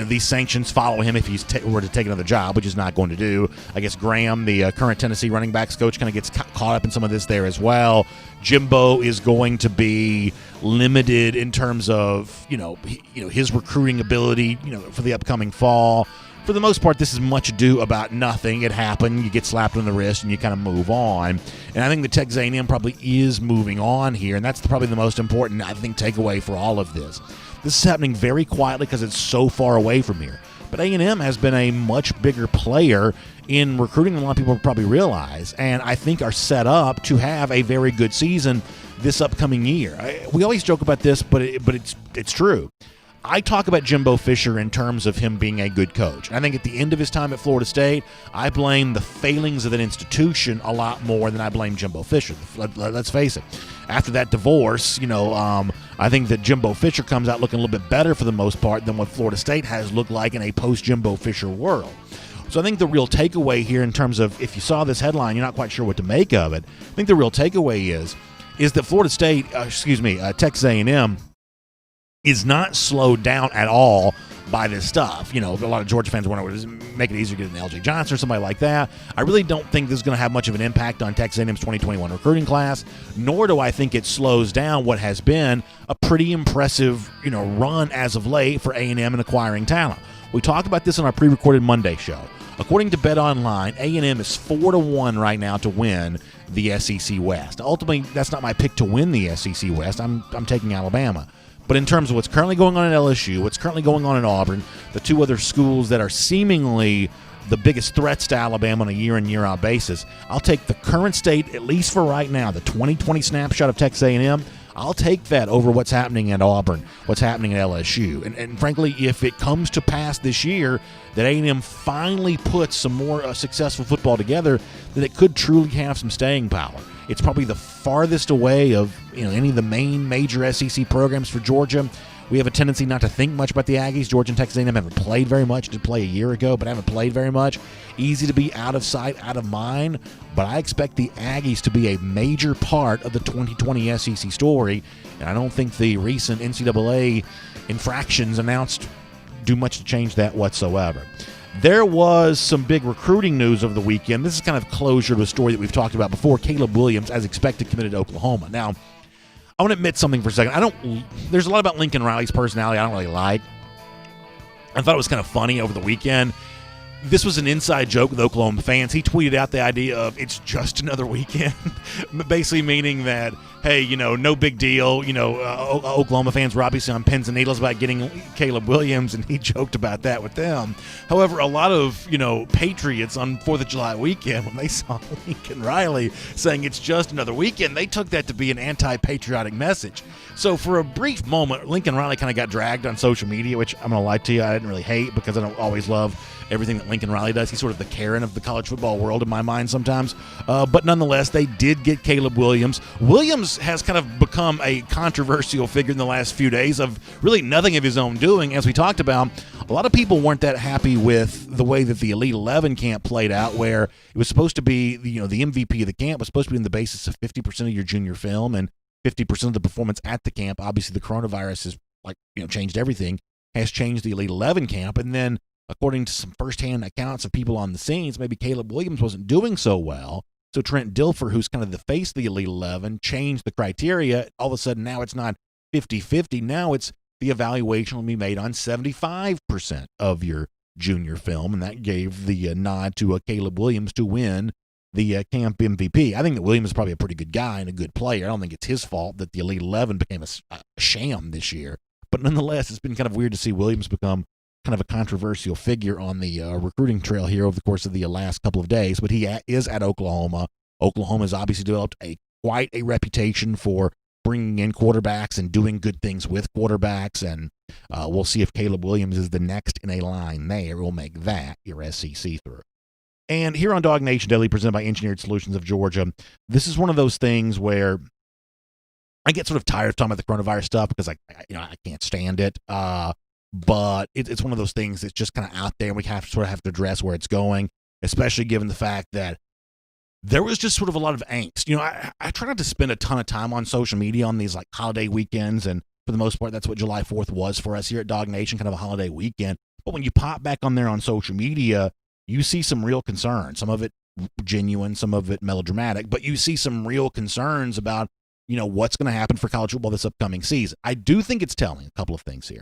these sanctions follow him if he's were to take another job, which he's not going to do. I guess Graham, the current Tennessee running backs coach, kind of gets caught up in some of this there as well. Jimbo is going to be limited in terms of, his recruiting ability, for the upcoming fall. For the most part, this is much ado about nothing. It happened. You get slapped on the wrist and you kind of move on. And I think the Texas A&M probably is moving on here, and that's probably the most important, I think, takeaway for all of this. This is happening very quietly because it's so far away from here. But A&M has been a much bigger player in recruiting than a lot of people probably realize, and I think are set up to have a very good season this upcoming year. We always joke about this, but it's true. I talk about Jimbo Fisher in terms of him being a good coach. I think at the end of his time at Florida State, I blame the failings of that institution a lot more than I blame Jimbo Fisher. Let's face it. After that divorce, I think that Jimbo Fisher comes out looking a little bit better for the most part than what Florida State has looked like in a post-Jimbo Fisher world. So I think the real takeaway here in terms of if you saw this headline, you're not quite sure what to make of it. I think the real takeaway is that Florida State, Texas A&M, is not slowed down at all by this stuff. A lot of Georgia fans wonder, does it make it easier to get an LJ Johnson or somebody like that? I really don't think this is going to have much of an impact on Texas A&M's 2021 recruiting class, nor do I think it slows down what has been a pretty impressive, run as of late for A&M in acquiring talent. We talked about this on our pre-recorded Monday show. According to BetOnline, A&M is 4-1 right now to win the SEC West. Ultimately, that's not my pick to win the SEC West. I'm taking Alabama. But in terms of what's currently going on at LSU, what's currently going on at Auburn, the two other schools that are seemingly the biggest threats to Alabama on a year-in, year-out basis, I'll take the current state, at least for right now, the 2020 snapshot of Texas A&M. I'll take that over what's happening at Auburn, what's happening at LSU. And frankly, if it comes to pass this year that A&M finally puts some more successful football together, then it could truly have some staying power. It's probably the farthest away of any of the main major SEC programs for Georgia. We have a tendency not to think much about the Aggies. Georgia and Texas A&M haven't played very much. Did play a year ago, but haven't played very much. Easy to be out of sight, out of mind. But I expect the Aggies to be a major part of the 2020 SEC story. And I don't think the recent NCAA infractions announced do much to change that whatsoever. There was some big recruiting news over the weekend. This is kind of closure to a story that we've talked about before. Caleb Williams, as expected, committed to Oklahoma. Now, I want to admit something for a second. There's a lot about Lincoln Riley's personality I don't really like. I thought it was kind of funny over the weekend. This was an inside joke with Oklahoma fans. He tweeted out the idea of it's just another weekend, basically meaning that, hey, no big deal. Oklahoma fans were obviously on pins and needles about getting Caleb Williams, and he joked about that with them. However, a lot of, patriots on 4th of July weekend, when they saw Lincoln Riley saying it's just another weekend, they took that to be an anti-patriotic message. So for a brief moment, Lincoln Riley kind of got dragged on social media, which I'm going to lie to you, I didn't really hate because I don't always love everything that Lincoln Riley does. He's sort of the Karen of the college football world in my mind sometimes. But nonetheless, they did get Caleb Williams. Williams has kind of become a controversial figure in the last few days of really nothing of his own doing. As we talked about, a lot of people weren't that happy with the way that the Elite 11 camp played out, where it was supposed to be, the MVP of the camp was supposed to be on the basis of 50% of your junior film and 50% of the performance at the camp. Obviously, the coronavirus has changed everything, has changed the Elite 11 camp. And then, according to some firsthand accounts of people on the scenes, maybe Caleb Williams wasn't doing so well. So Trent Dilfer, who's kind of the face of the Elite 11, changed the criteria. All of a sudden, now it's not 50-50. Now it's the evaluation will be made on 75% of your junior film, and that gave the nod to Caleb Williams to win the camp MVP. I think that Williams is probably a pretty good guy and a good player. I don't think it's his fault that the Elite 11 became a sham this year. But nonetheless, it's been kind of weird to see Williams become kind of a controversial figure on the recruiting trail here over the course of the last couple of days. But he is at Oklahoma. Oklahoma has obviously developed quite a reputation for bringing in quarterbacks and doing good things with quarterbacks. And we'll see if Caleb Williams is the next in a line there. We'll make that your SEC through. And here on DawgNation Daily, presented by Engineered Solutions of Georgia, this is one of those things where I get sort of tired of talking about the coronavirus stuff because I can't stand it. But it's one of those things that's just kind of out there, and we have to address where it's going, especially given the fact that there was just sort of a lot of angst. I try not to spend a ton of time on social media on these holiday weekends, and for the most part, that's what July 4th was for us here at DawgNation, kind of a holiday weekend. But when you pop back on there on social media, you see some real concern, some of it genuine, some of it melodramatic, but you see some real concerns about, what's going to happen for college football this upcoming season. I do think it's telling a couple of things here.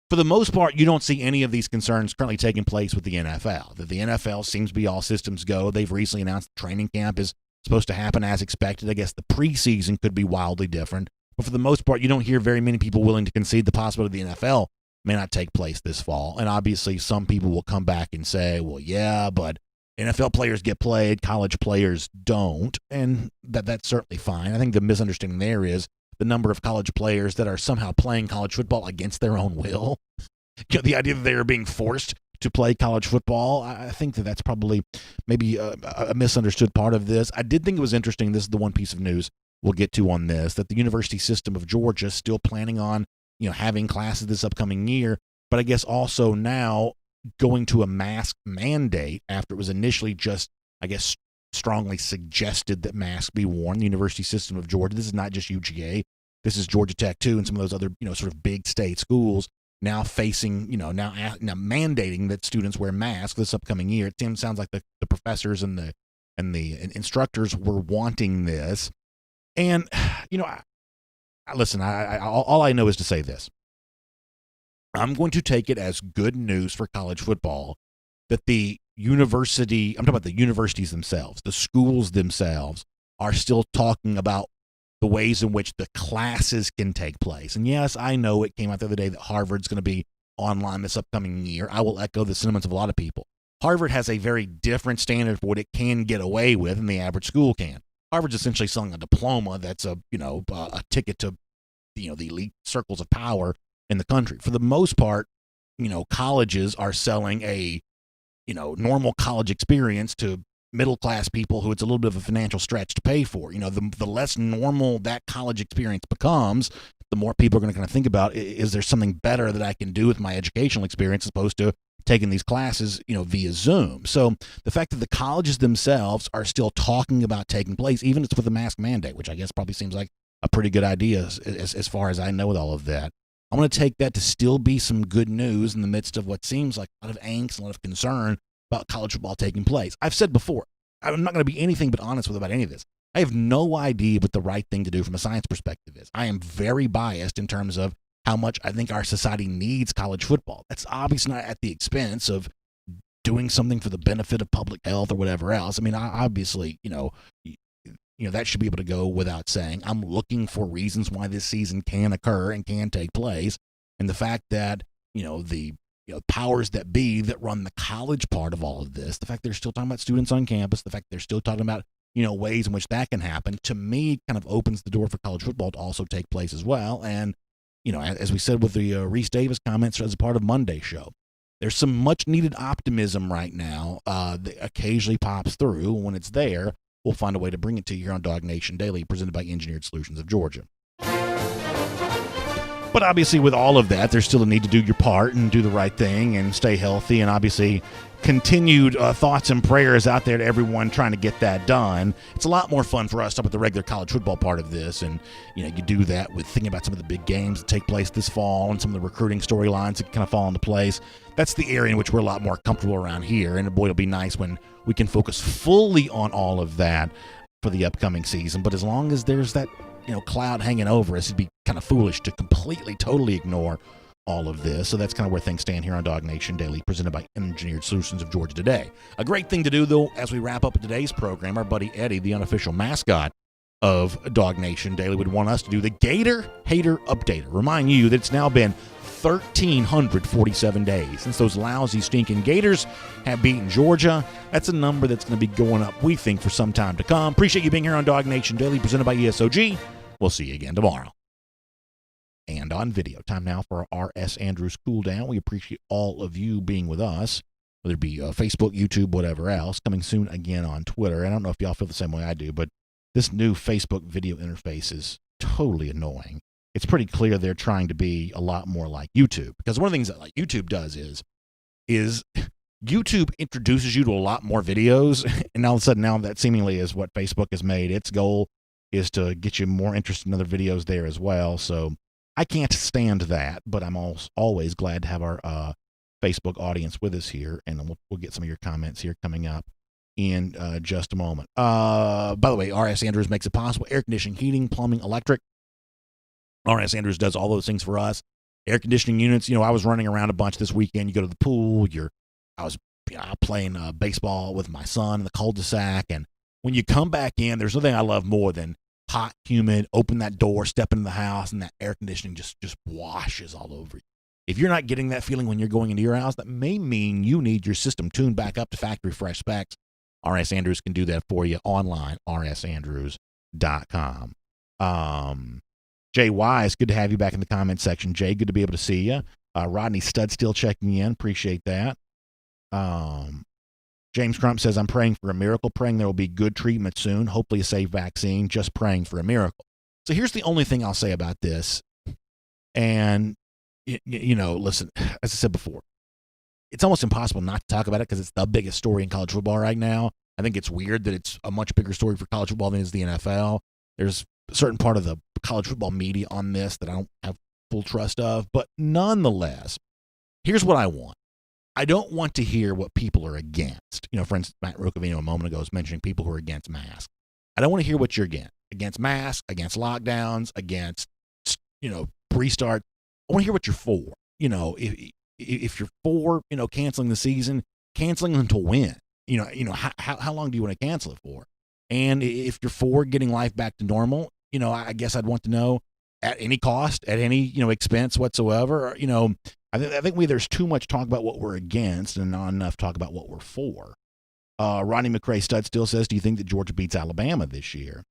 For the most part, you don't see any of these concerns currently taking place with the NFL. The NFL seems to be all systems go. They've recently announced the training camp is supposed to happen as expected. I guess the preseason could be wildly different. But for the most part, you don't hear very many people willing to concede the possibility the NFL may not take place this fall. And obviously, some people will come back and say, well, yeah, but NFL players get played, college players don't. And that's certainly fine. I think the misunderstanding there is the number of college players that are somehow playing college football against their own will. The idea that they are being forced to play college football, I think that's probably maybe a misunderstood part of this. I did think it was interesting. This is the one piece of news we'll get to on this, that the University System of Georgia is still planning on having classes this upcoming year, but I guess also now going to a mask mandate after it was initially just, I guess, strongly suggested that masks be worn. The University System of Georgia, this is not just UGA, this is Georgia Tech too, and some of those other, sort of big state schools now facing, now mandating that students wear masks this upcoming year. It sounds like the professors and the instructors were wanting this. And, listen, all I know is to say this. I'm going to take it as good news for college football that the university, I'm talking about the universities themselves, the schools themselves, are still talking about the ways in which the classes can take place. And yes, I know it came out the other day that Harvard's going to be online this upcoming year. I will echo the sentiments of a lot of people. Harvard has a very different standard for what it can get away with than the average school can. Harvard's essentially selling a diploma that's a ticket to the elite circles of power in the country. For the most part, colleges are selling a normal college experience to middle class people who it's a little bit of a financial stretch to pay for. The less normal that college experience becomes, the more people are going to kind of think about, is there something better that I can do with my educational experience as opposed to taking these classes, via Zoom. So the fact that the colleges themselves are still talking about taking place, even if it's with a mask mandate, which I guess probably seems like a pretty good idea as far as I know with all of that. I'm going to take that to still be some good news in the midst of what seems like a lot of angst, a lot of concern about college football taking place. I've said before, I'm not going to be anything but honest about any of this. I have no idea what the right thing to do from a science perspective is. I am very biased in terms of how much I think our society needs college football. That's obviously not at the expense of doing something for the benefit of public health or whatever else. I mean, obviously, that should be able to go without saying. I'm looking for reasons why this season can occur and can take place. And the fact that, the powers that be that run the college part of all of this, the fact they're still talking about students on campus, the fact they're still talking about, ways in which that can happen, to me kind of opens the door for college football to also take place as well. And, as we said with the Reese Davis comments as a part of Monday's show, there's some much needed optimism right now that occasionally pops through. When it's there, we'll find a way to bring it to you here on DawgNation Daily, presented by Engineered Solutions of Georgia. But obviously with all of that, there's still a need to do your part and do the right thing and stay healthy, and obviously continued thoughts and prayers out there to everyone trying to get that done. It's a lot more fun for us to talk about the regular college football part of this, and you do that with thinking about some of the big games that take place this fall and some of the recruiting storylines that kind of fall into place. That's the area in which we're a lot more comfortable around here, and boy, it'll be nice when we can focus fully on all of that for the upcoming season. But as long as there's that cloud hanging over us, it'd be kind of foolish to completely, totally ignore all of this. So that's kind of where things stand here on DawgNation Daily, presented by Engineered Solutions of Georgia today. A great thing to do, though, as we wrap up today's program, our buddy Eddie, the unofficial mascot of DawgNation Daily, would want us to do the Gator Hater Updater. Remind you that it's now been 1,347 days since those lousy, stinking Gators have beaten Georgia. That's a number that's going to be going up, we think, for some time to come. Appreciate you being here on DawgNation Daily, presented by ESOG. We'll see you again tomorrow. And on video. Time now for our R.S. Andrews Cool Down. We appreciate all of you being with us, whether it be Facebook, YouTube, whatever else. Coming soon again on Twitter. I don't know if y'all feel the same way I do, but this new Facebook video interface is totally annoying. It's pretty clear they're trying to be a lot more like YouTube, because one of the things that YouTube does is YouTube introduces you to a lot more videos, and all of a sudden now that seemingly is what Facebook has made its goal, is to get you more interested in other videos there as well. So I can't stand that, but I'm always glad to have our Facebook audience with us here, and we'll get some of your comments here coming up in just a moment. By the way, R.S. Andrews makes it possible. Air conditioning, heating, plumbing, electric. R.S. Andrews does all those things for us. Air conditioning units, I was running around a bunch this weekend. You go to the pool, I was playing baseball with my son in the cul-de-sac, and when you come back in, there's nothing I love more than hot, humid, open that door, step into the house, and that air conditioning just washes all over you. If you're not getting that feeling when you're going into your house, that may mean you need your system tuned back up to factory fresh specs. R.S. Andrews can do that for you online, rsandrews.com. Jay Wise, good to have you back in the comments section. Jay, good to be able to see you. Rodney Stud still checking in. Appreciate that. James Crump says, I'm praying for a miracle, praying there will be good treatment soon, hopefully a safe vaccine, just praying for a miracle. So here's the only thing I'll say about this. And, listen, as I said before, it's almost impossible not to talk about it because it's the biggest story in college football right now. I think it's weird that it's a much bigger story for college football than it is the NFL. There's a certain part of the college football media on this that I don't have full trust of. But nonetheless, here's what I want. I don't want to hear what people are against. For instance, Matt Rocavino a moment ago was mentioning people who are against masks. I don't want to hear what you're against. Against masks, against lockdowns, against, restart. I want to hear what you're for. If you're for, canceling the season, canceling them to win. How long do you want to cancel it for? And if you're for getting life back to normal, I guess I'd want to know at any cost, at any, expense whatsoever. I think there's too much talk about what we're against and not enough talk about what we're for. Ronnie McRae Stud still says, do you think that Georgia beats Alabama this year?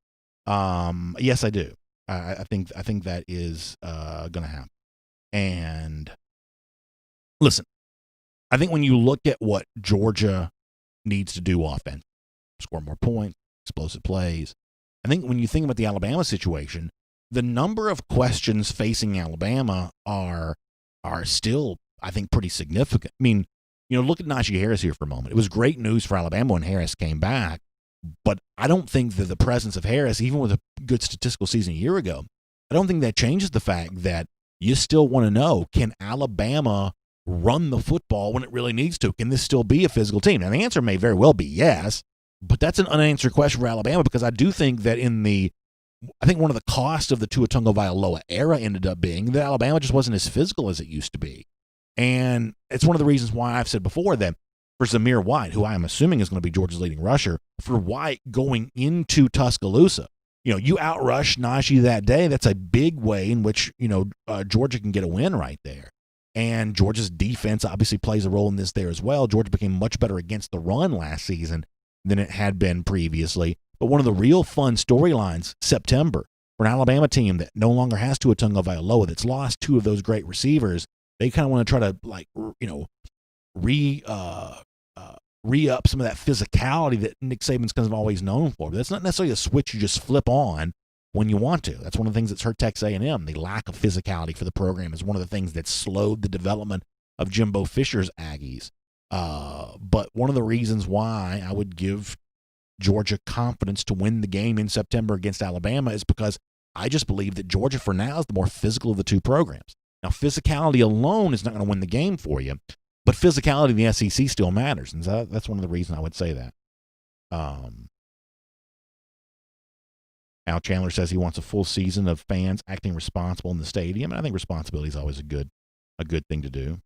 Yes, I do. I think that is going to happen. And listen, I think when you look at what Georgia needs to do offense, score more points, explosive plays, I think when you think about the Alabama situation, the number of questions facing Alabama are still, I think, pretty significant. I mean, look at Najee Harris here for a moment. It was great news for Alabama when Harris came back, but I don't think that the presence of Harris, even with a good statistical season a year ago, I don't think that changes the fact that you still want to know, can Alabama run the football when it really needs to? Can this still be a physical team? Now, the answer may very well be yes, but that's an unanswered question for Alabama, because I do think that I think one of the costs of the Tua Tagovailoa era ended up being that Alabama just wasn't as physical as it used to be. And it's one of the reasons why I've said before that for Zamir White, who I am assuming is going to be Georgia's leading rusher, for White going into Tuscaloosa, you outrush Najee that day. That's a big way in which, Georgia can get a win right there. And Georgia's defense obviously plays a role in this there as well. Georgia became much better against the run last season than it had been previously. But one of the real fun storylines, September, for an Alabama team that no longer has Tua Tagovailoa, that's lost two of those great receivers, they kind of want to try to, re-up some of that physicality that Nick Saban's kind of always known for. But that's not necessarily a switch you just flip on when you want to. That's one of the things that's hurt Texas A&M. The lack of physicality for the program is one of the things that slowed the development of Jimbo Fisher's Aggies. But one of the reasons why I would give Georgia confidence to win the game in September against Alabama is because I just believe that Georgia for now is the more physical of the two programs. Now, physicality alone is not going to win the game for you, but physicality in the SEC still matters, and so that's one of the reasons I would say that. Al Chandler says he wants a full season of fans acting responsible in the stadium, and I think responsibility is always a good thing to do.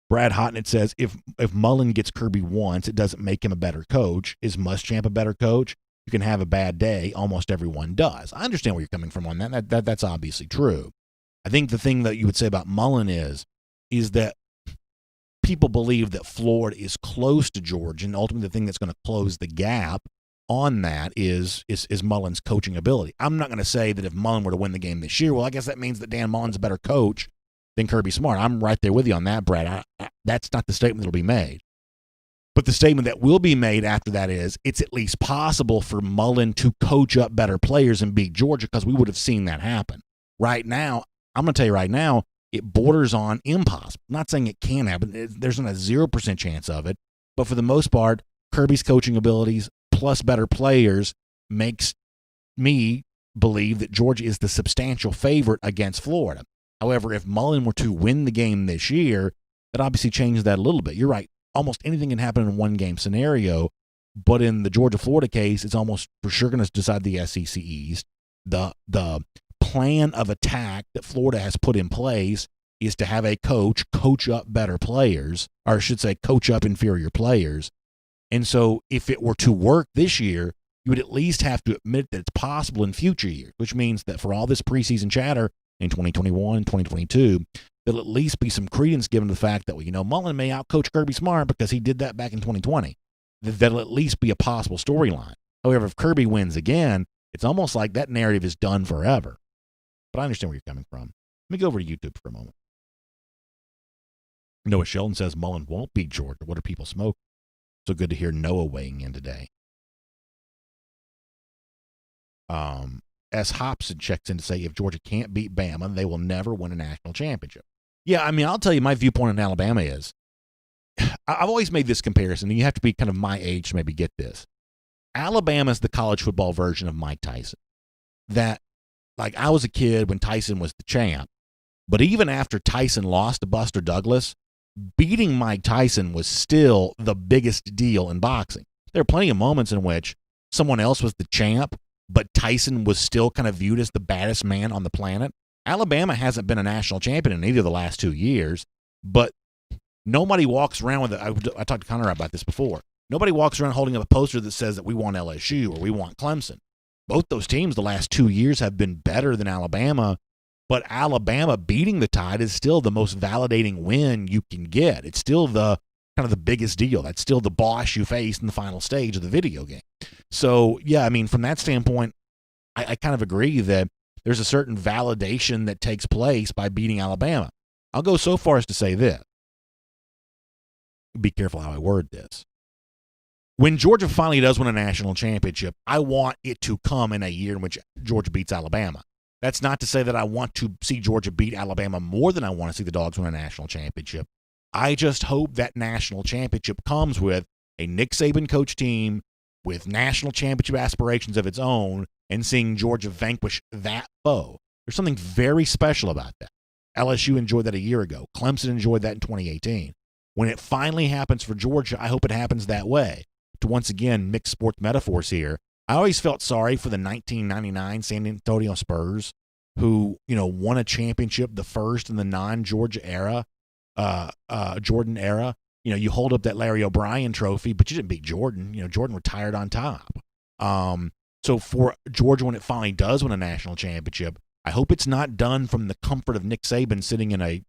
Brad Hotnett says if Mullen gets Kirby once, it doesn't make him a better coach. Is Muschamp a better coach? You can have a bad day. Almost everyone does. I understand where you're coming from on that. That's obviously true. I think the thing that you would say about Mullen is that people believe that Florida is close to Georgia, and ultimately the thing that's going to close the gap on that is Mullen's coaching ability. I'm not going to say that if Mullen were to win the game this year, well, I guess that means that Dan Mullen's a better coach than Kirby Smart. I'm right there with you on that, Brad. That's not the statement that will be made. But the statement that will be made after that is it's at least possible for Mullen to coach up better players and beat Georgia, because we would have seen that happen. Right now, I'm going to tell you right now, it borders on impossible. I'm not saying it can happen. There's not a 0% chance of it. But for the most part, Kirby's coaching abilities plus better players makes me believe that Georgia is the substantial favorite against Florida. However, if Mullen were to win the game this year, that obviously changes that a little bit. You're right. Almost anything can happen in a one-game scenario, but in the Georgia-Florida case, it's almost for sure going to decide the SEC East. The plan of attack that Florida has put in place is to have a coach up better players, or I should say coach up inferior players. And so if it were to work this year, you would at least have to admit that it's possible in future years, which means that for all this preseason chatter in 2021, 2022, there'll at least be some credence given to the fact that, Mullen may outcoach Kirby Smart because he did that back in 2020. That'll at least be a possible storyline. However, if Kirby wins again, it's almost like that narrative is done forever. But I understand where you're coming from. Let me go over to YouTube for a moment. Noah Sheldon says Mullen won't beat Georgia. What are people smoking? So good to hear Noah weighing in today. S. Hobson checks in to say if Georgia can't beat Bama, they will never win a national championship. Yeah, I mean, I'll tell you my viewpoint on Alabama is, I've always made this comparison, and you have to be kind of my age to maybe get this. Alabama's the college football version of Mike Tyson. That, like, I was a kid when Tyson was the champ, but even after Tyson lost to Buster Douglas, beating Mike Tyson was still the biggest deal in boxing. There are plenty of moments in which someone else was the champ, but Tyson was still kind of viewed as the baddest man on the planet. Alabama hasn't been a national champion in either of the last 2 years, but nobody walks around with it. I talked to Connor about this before. Nobody walks around holding up a poster that says that we want LSU or we want Clemson. Both those teams the last 2 years have been better than Alabama, but Alabama beating the Tide is still the most validating win you can get. It's still the kind of the biggest deal. That's still the boss you face in the final stage of the video game. So, yeah, I mean, from that standpoint, I kind of agree that there's a certain validation that takes place by beating Alabama. I'll go so far as to say this. Be careful how I word this. When Georgia finally does win a national championship, I want it to come in a year in which Georgia beats Alabama. That's not to say that I want to see Georgia beat Alabama more than I want to see the Dogs win a national championship. I just hope that national championship comes with a Nick Saban coach team with national championship aspirations of its own and seeing Georgia vanquish that foe. There's something very special about that. LSU enjoyed that a year ago. Clemson enjoyed that in 2018. When it finally happens for Georgia, I hope it happens that way. To once again mix sports metaphors here, I always felt sorry for the 1999 San Antonio Spurs who, won a championship, the first in the non-Georgia era, Jordan era. You hold up that Larry O'Brien trophy, but you didn't beat Jordan. Jordan retired on top. So for Georgia, when it finally does win a national championship, I hope it's not done from the comfort of Nick Saban sitting in a,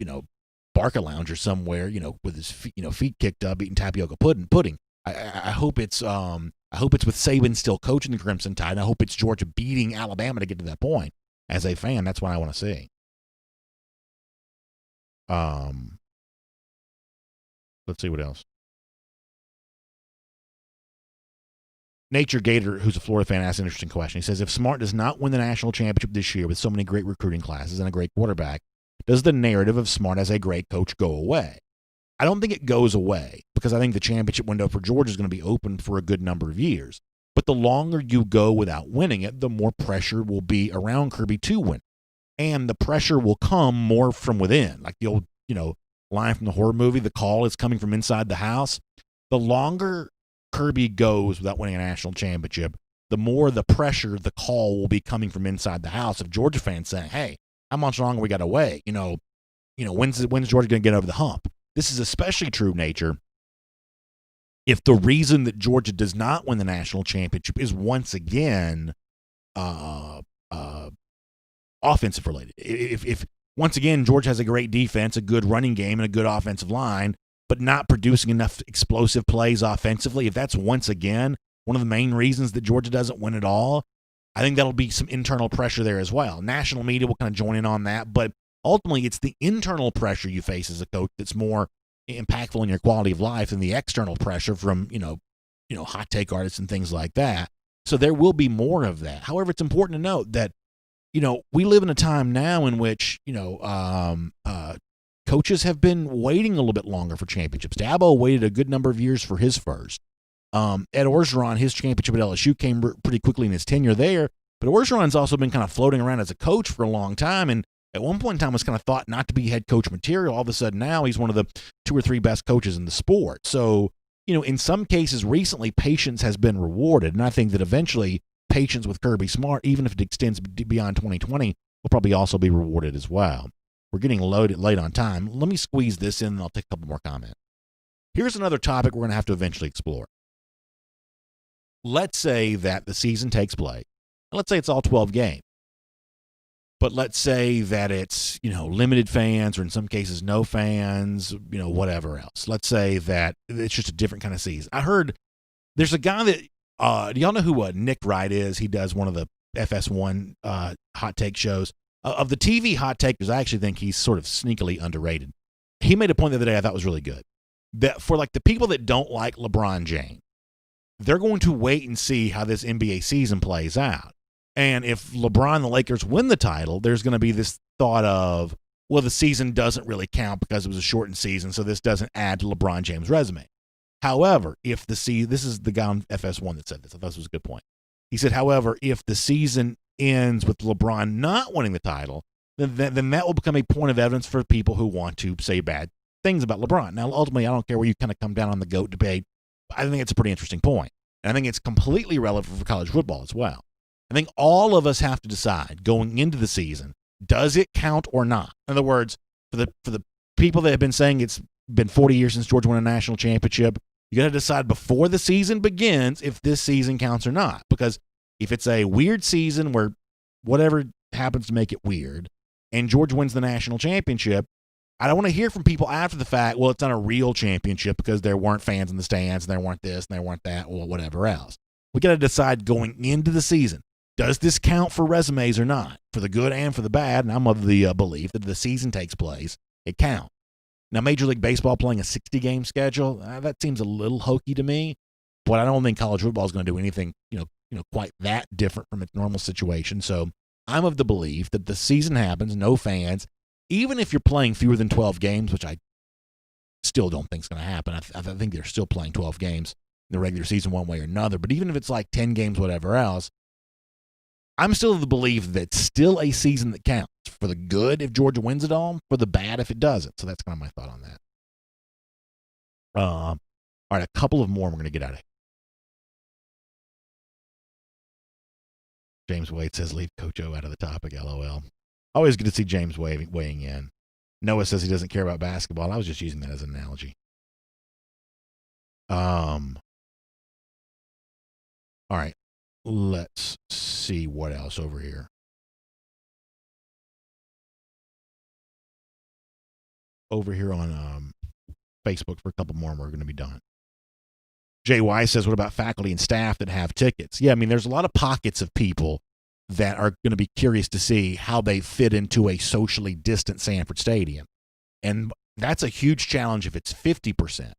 Barca lounge or somewhere, with his feet kicked up, eating tapioca pudding. I hope it's with Saban still coaching the Crimson Tide. And I hope it's Georgia beating Alabama to get to that point. As a fan, that's what I want to see. Let's see what else. Nature Gator, who's a Florida fan, asked an interesting question. He says, if Smart does not win the national championship this year with so many great recruiting classes and a great quarterback, does the narrative of Smart as a great coach go away? I don't think it goes away because I think the championship window for Georgia is going to be open for a good number of years. But the longer you go without winning it, the more pressure will be around Kirby to win. And the pressure will come more from within. Like the old, line from the horror movie, the call is coming from inside the house. The longer Kirby goes without winning a national championship, the more the pressure, the call will be coming from inside the house of Georgia fans saying, hey, how much longer we got to wait? When's Georgia going to get over the hump? This is especially true, Nature, if the reason that Georgia does not win the national championship is once again offensive related. If once again Georgia has a great defense, a good running game, and a good offensive line, but not producing enough explosive plays offensively, if that's once again one of the main reasons that Georgia doesn't win at all, I think that'll be some internal pressure there as well. National media will kind of join in on that, but ultimately it's the internal pressure you face as a coach that's more impactful in your quality of life than the external pressure from, hot take artists and things like that. So there will be more of that. However, it's important to note that, we live in a time now in which, coaches have been waiting a little bit longer for championships. Dabo waited a good number of years for his first. Ed Orgeron, his championship at LSU came pretty quickly in his tenure there, but Orgeron's also been kind of floating around as a coach for a long time, and at one point in time was kind of thought not to be head coach material. All of a sudden now he's one of the 2 or 3 best coaches in the sport. So, in some cases recently, patience has been rewarded, and I think that eventually patience with Kirby Smart, even if it extends beyond 2020, will probably also be rewarded as well. We're getting late on time. Let me squeeze this in, and I'll take a couple more comments. Here's another topic we're going to have to eventually explore. Let's say that the season takes place. Let's say it's all 12 games. But let's say that it's, limited fans or in some cases no fans, whatever else. Let's say that it's just a different kind of season. I heard there's a guy that, do y'all know who Nick Wright is? He does one of the FS1 hot take shows. Of the TV hot takers, I actually think he's sort of sneakily underrated. He made a point the other day I thought was really good. That for the people that don't like LeBron James, they're going to wait and see how this NBA season plays out. And if LeBron and the Lakers win the title, there's going to be this thought of, well, the season doesn't really count because it was a shortened season, so this doesn't add to LeBron James' resume. However, this is the guy on FS1 that said this. I thought this was a good point. He said, however, if the season ends with LeBron not winning the title, then that will become a point of evidence for people who want to say bad things about LeBron. Now, ultimately, I don't care where you kind of come down on the GOAT debate. I think it's a pretty interesting point. And I think it's completely relevant for college football as well. I think all of us have to decide going into the season, does it count or not? In other words, for the people that have been saying it's been 40 years since Georgia won a national championship, you got to decide before the season begins if this season counts or not. Because if it's a weird season where whatever happens to make it weird and Georgia wins the national championship, I don't want to hear from people after the fact, well, it's not a real championship because there weren't fans in the stands and there weren't this and there weren't that or whatever else. We got to decide going into the season, does this count for resumes or not? For the good and for the bad, and I'm of the belief that if the season takes place, it counts. Now, Major League Baseball playing a 60-game schedule, that seems a little hokey to me, but I don't think college football is going to do anything, quite that different from its normal situation. So I'm of the belief that the season happens, no fans, even if you're playing fewer than 12 games, which I still don't think is going to happen. I think they're still playing 12 games in the regular season one way or another. But even if it's like 10 games, whatever else, I'm still of the belief that it's still a season that counts. For the good if Georgia wins it all, for the bad if it doesn't. So that's kind of my thought on that. All right, a couple of more we're going to get out of here. James Wade says, leave Coach O out of the topic, LOL. Always good to see James weighing in. Noah says he doesn't care about basketball. I was just using that as an analogy. All right, let's see what else over here. Over here on Facebook for a couple more, and we're going to be done. JY says, what about faculty and staff that have tickets? Yeah, I mean, there's a lot of pockets of people that are going to be curious to see how they fit into a socially distant Sanford Stadium. And that's a huge challenge if it's 50%,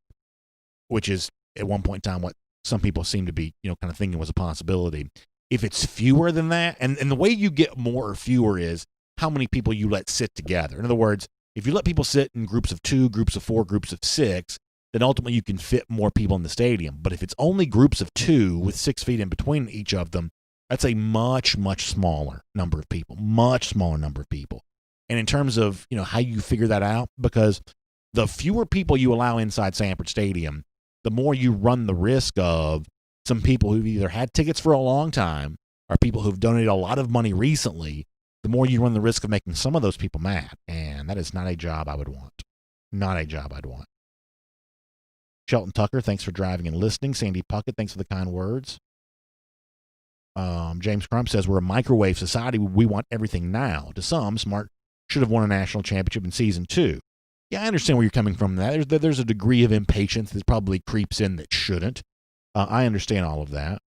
which is at one point in time what some people seem to be, kind of thinking was a possibility. If it's fewer than that, and the way you get more or fewer is how many people you let sit together. In other words, if you let people sit in groups of 2, groups of 4, groups of 6, then ultimately you can fit more people in the stadium. But if it's only groups of 2 with 6 feet in between each of them, that's a much, much smaller number of people, much smaller number of people. And in terms of, how you figure that out, because the fewer people you allow inside Sanford Stadium, the more you run the risk of some people who've either had tickets for a long time or people who've donated a lot of money recently, the more you run the risk of making some of those people mad. And that is not a job I would want. Not a job I'd want. Shelton Tucker, thanks for driving and listening. Sandy Puckett, thanks for the kind words. James Crump says, we're a microwave society. We want everything now. To some, Smart should have won a national championship in season 2. Yeah, I understand where you're coming from. There's a degree of impatience that probably creeps in that shouldn't. I understand all of that.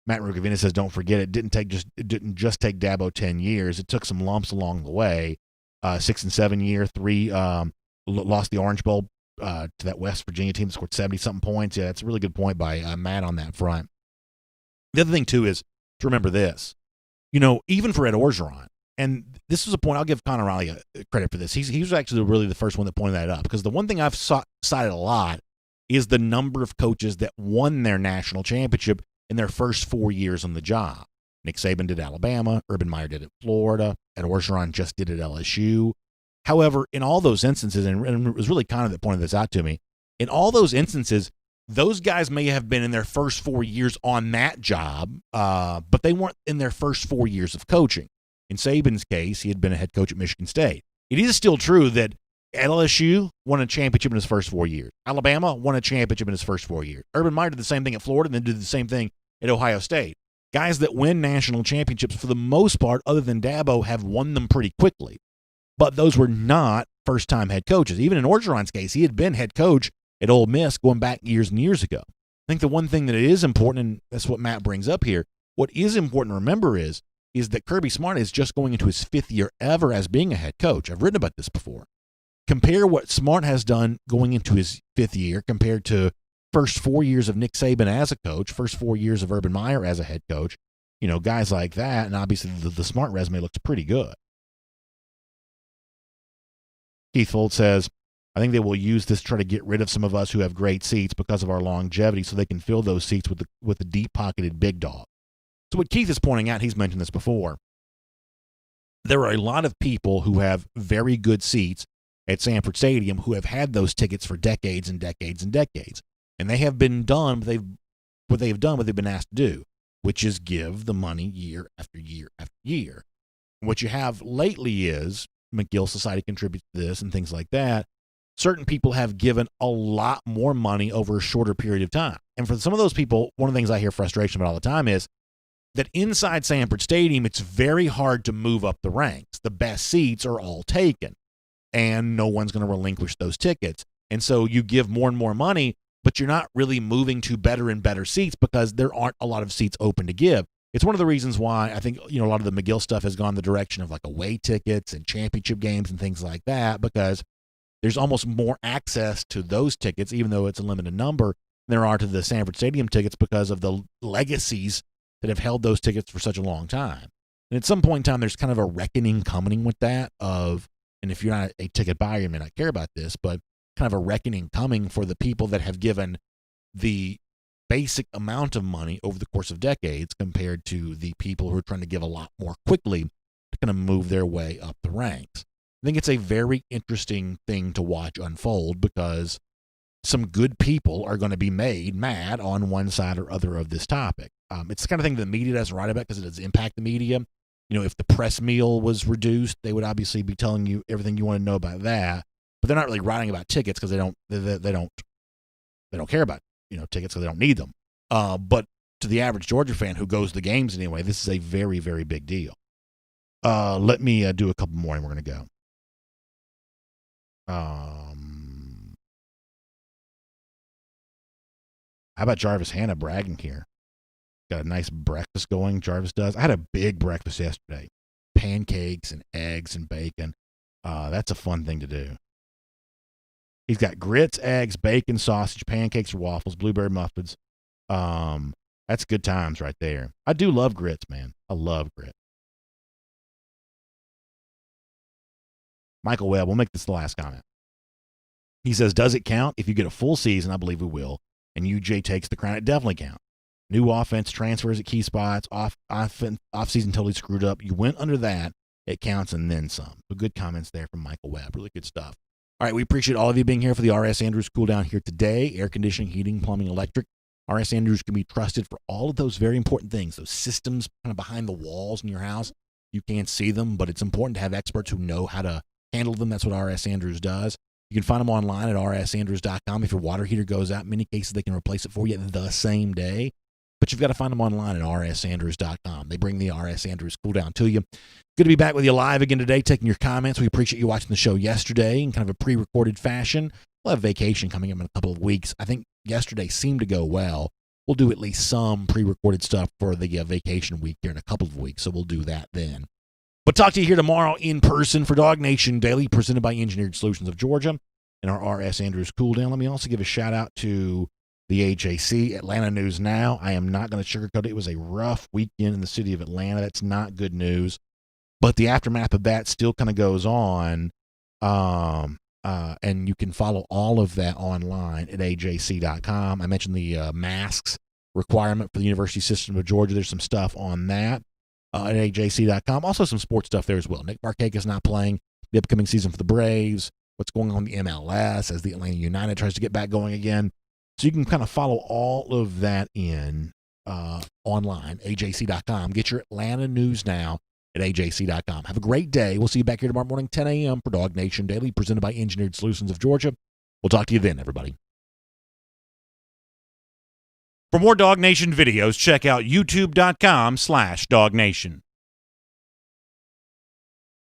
Matt Rugavina says, don't forget, it didn't just take Dabo 10 years. It took some lumps along the way. 6 and 7 year, 3 lost the Orange Bowl to that West Virginia team that scored 70-something points. Yeah, that's a really good point by Matt on that front. The other thing, too, is to remember this. Even for Ed Orgeron, and this was a point, I'll give Connor Riley credit for this. He was actually really the first one that pointed that up, because the one thing I've cited a lot is the number of coaches that won their national championship in their first 4 years on the job. Nick Saban did Alabama, Urban Meyer did it Florida, Ed Orgeron just did it LSU. However, in all those instances, and it was really Connor that pointed this out to me, in all those instances, those guys may have been in their first 4 years on that job, but they weren't in their first 4 years of coaching. In Saban's case, he had been a head coach at Michigan State. It is still true that LSU won a championship in his first 4 years. Alabama won a championship in his first 4 years. Urban Meyer did the same thing at Florida and then did the same thing at Ohio State. Guys that win national championships, for the most part, other than Dabo, have won them pretty quickly. But those were not first-time head coaches. Even in Orgeron's case, he had been head coach at Ole Miss going back years and years ago. I think the one thing that is important, and that's what Matt brings up here, what is important to remember is that Kirby Smart is just going into his 5th year ever as being a head coach. I've written about this before. Compare what Smart has done going into his 5th year compared to first 4 years of Nick Saban as a coach, first 4 years of Urban Meyer as a head coach, guys like that, and obviously the Smart resume looks pretty good. Keith Fold says, I think they will use this to try to get rid of some of us who have great seats because of our longevity so they can fill those seats with the deep-pocketed big dog. So what Keith is pointing out, he's mentioned this before, there are a lot of people who have very good seats at Sanford Stadium who have had those tickets for decades and decades and decades. And they have been done what they've been asked to do, which is give the money year after year after year. What you have lately is McGill Society contributes to this and things like that. Certain people have given a lot more money over a shorter period of time. And for some of those people, one of the things I hear frustration about all the time is that inside Sanford Stadium, it's very hard to move up the ranks. The best seats are all taken, and no one's going to relinquish those tickets. And so you give more and more money, but you're not really moving to better and better seats because there aren't a lot of seats open to give. It's one of the reasons why I think, a lot of the McGill stuff has gone the direction of like away tickets and championship games and things like that, because there's almost more access to those tickets, even though it's a limited number, than there are to the Sanford Stadium tickets because of the legacies that have held those tickets for such a long time. And at some point in time, there's kind of a reckoning coming with that and if you're not a ticket buyer, you may not care about this, but kind of a reckoning coming for the people that have given the basic amount of money over the course of decades compared to the people who are trying to give a lot more quickly to kind of move their way up the ranks. I think it's a very interesting thing to watch unfold because some good people are going to be made mad on one side or other of this topic. It's the kind of thing the media doesn't write about because it does impact the media. If the press meal was reduced, they would obviously be telling you everything you want to know about that. But they're not really writing about tickets because they don't care about tickets because they don't need them. But to the average Georgia fan who goes to the games anyway, this is a very, very big deal. Let me do a couple more and we're going to go. How about Jarvis Hanna bragging here? Got a nice breakfast going, Jarvis does. I had a big breakfast yesterday. Pancakes and eggs and bacon. That's a fun thing to do. He's got grits, eggs, bacon, sausage, pancakes or waffles, blueberry muffins. That's good times right there. I do love grits, man. I love grits. Michael Webb, we'll make this the last comment. He says, does it count? If you get a full season, I believe we will, and UGA takes the crown, it definitely counts. New offense, transfers at key spots, off-season totally screwed up. You went under that, it counts and then some. So good comments there from Michael Webb. Really good stuff. All right, we appreciate all of you being here for the R.S. Andrews Cool Down here today. Air conditioning, heating, plumbing, electric. R.S. Andrews can be trusted for all of those very important things, those systems kind of behind the walls in your house. You can't see them, but it's important to have experts who know how to handle them. That's what R.S. Andrews does. You can find them online at rsandrews.com. If your water heater goes out, in many cases they can replace it for you the same day. But you've got to find them online at rsandrews.com. They bring the R.S. Andrews Cool Down to you. Good to be back with you live again today, taking your comments. We appreciate you watching the show yesterday in kind of a pre-recorded fashion. We'll have vacation coming up in a couple of weeks. I think yesterday seemed to go well. We'll do at least some pre-recorded stuff for the vacation week here in a couple of weeks, so we'll do that then. But talk to you here tomorrow in person for DawgNation Daily, presented by Engineered Solutions of Georgia and our R.S. Andrews Cool Down. Let me also give a shout-out to the AJC, Atlanta News Now. I am not going to sugarcoat it. It was a rough weekend in the city of Atlanta. That's not good news. But the aftermath of that still kind of goes on. And you can follow all of that online at ajc.com. I mentioned the masks requirement for the University System of Georgia. There's some stuff on that at ajc.com. Also some sports stuff there as well. Nick Markakis is not playing the upcoming season for the Braves. What's going on in the MLS as the Atlanta United tries to get back going again. So you can kind of follow all of that in online, ajc.com. Get your Atlanta news now at ajc.com. Have a great day. We'll see you back here tomorrow morning, 10 a.m. for DawgNation Daily, presented by Engineered Solutions of Georgia. We'll talk to you then, everybody. For more DawgNation videos, check out youtube.com/DawgNation.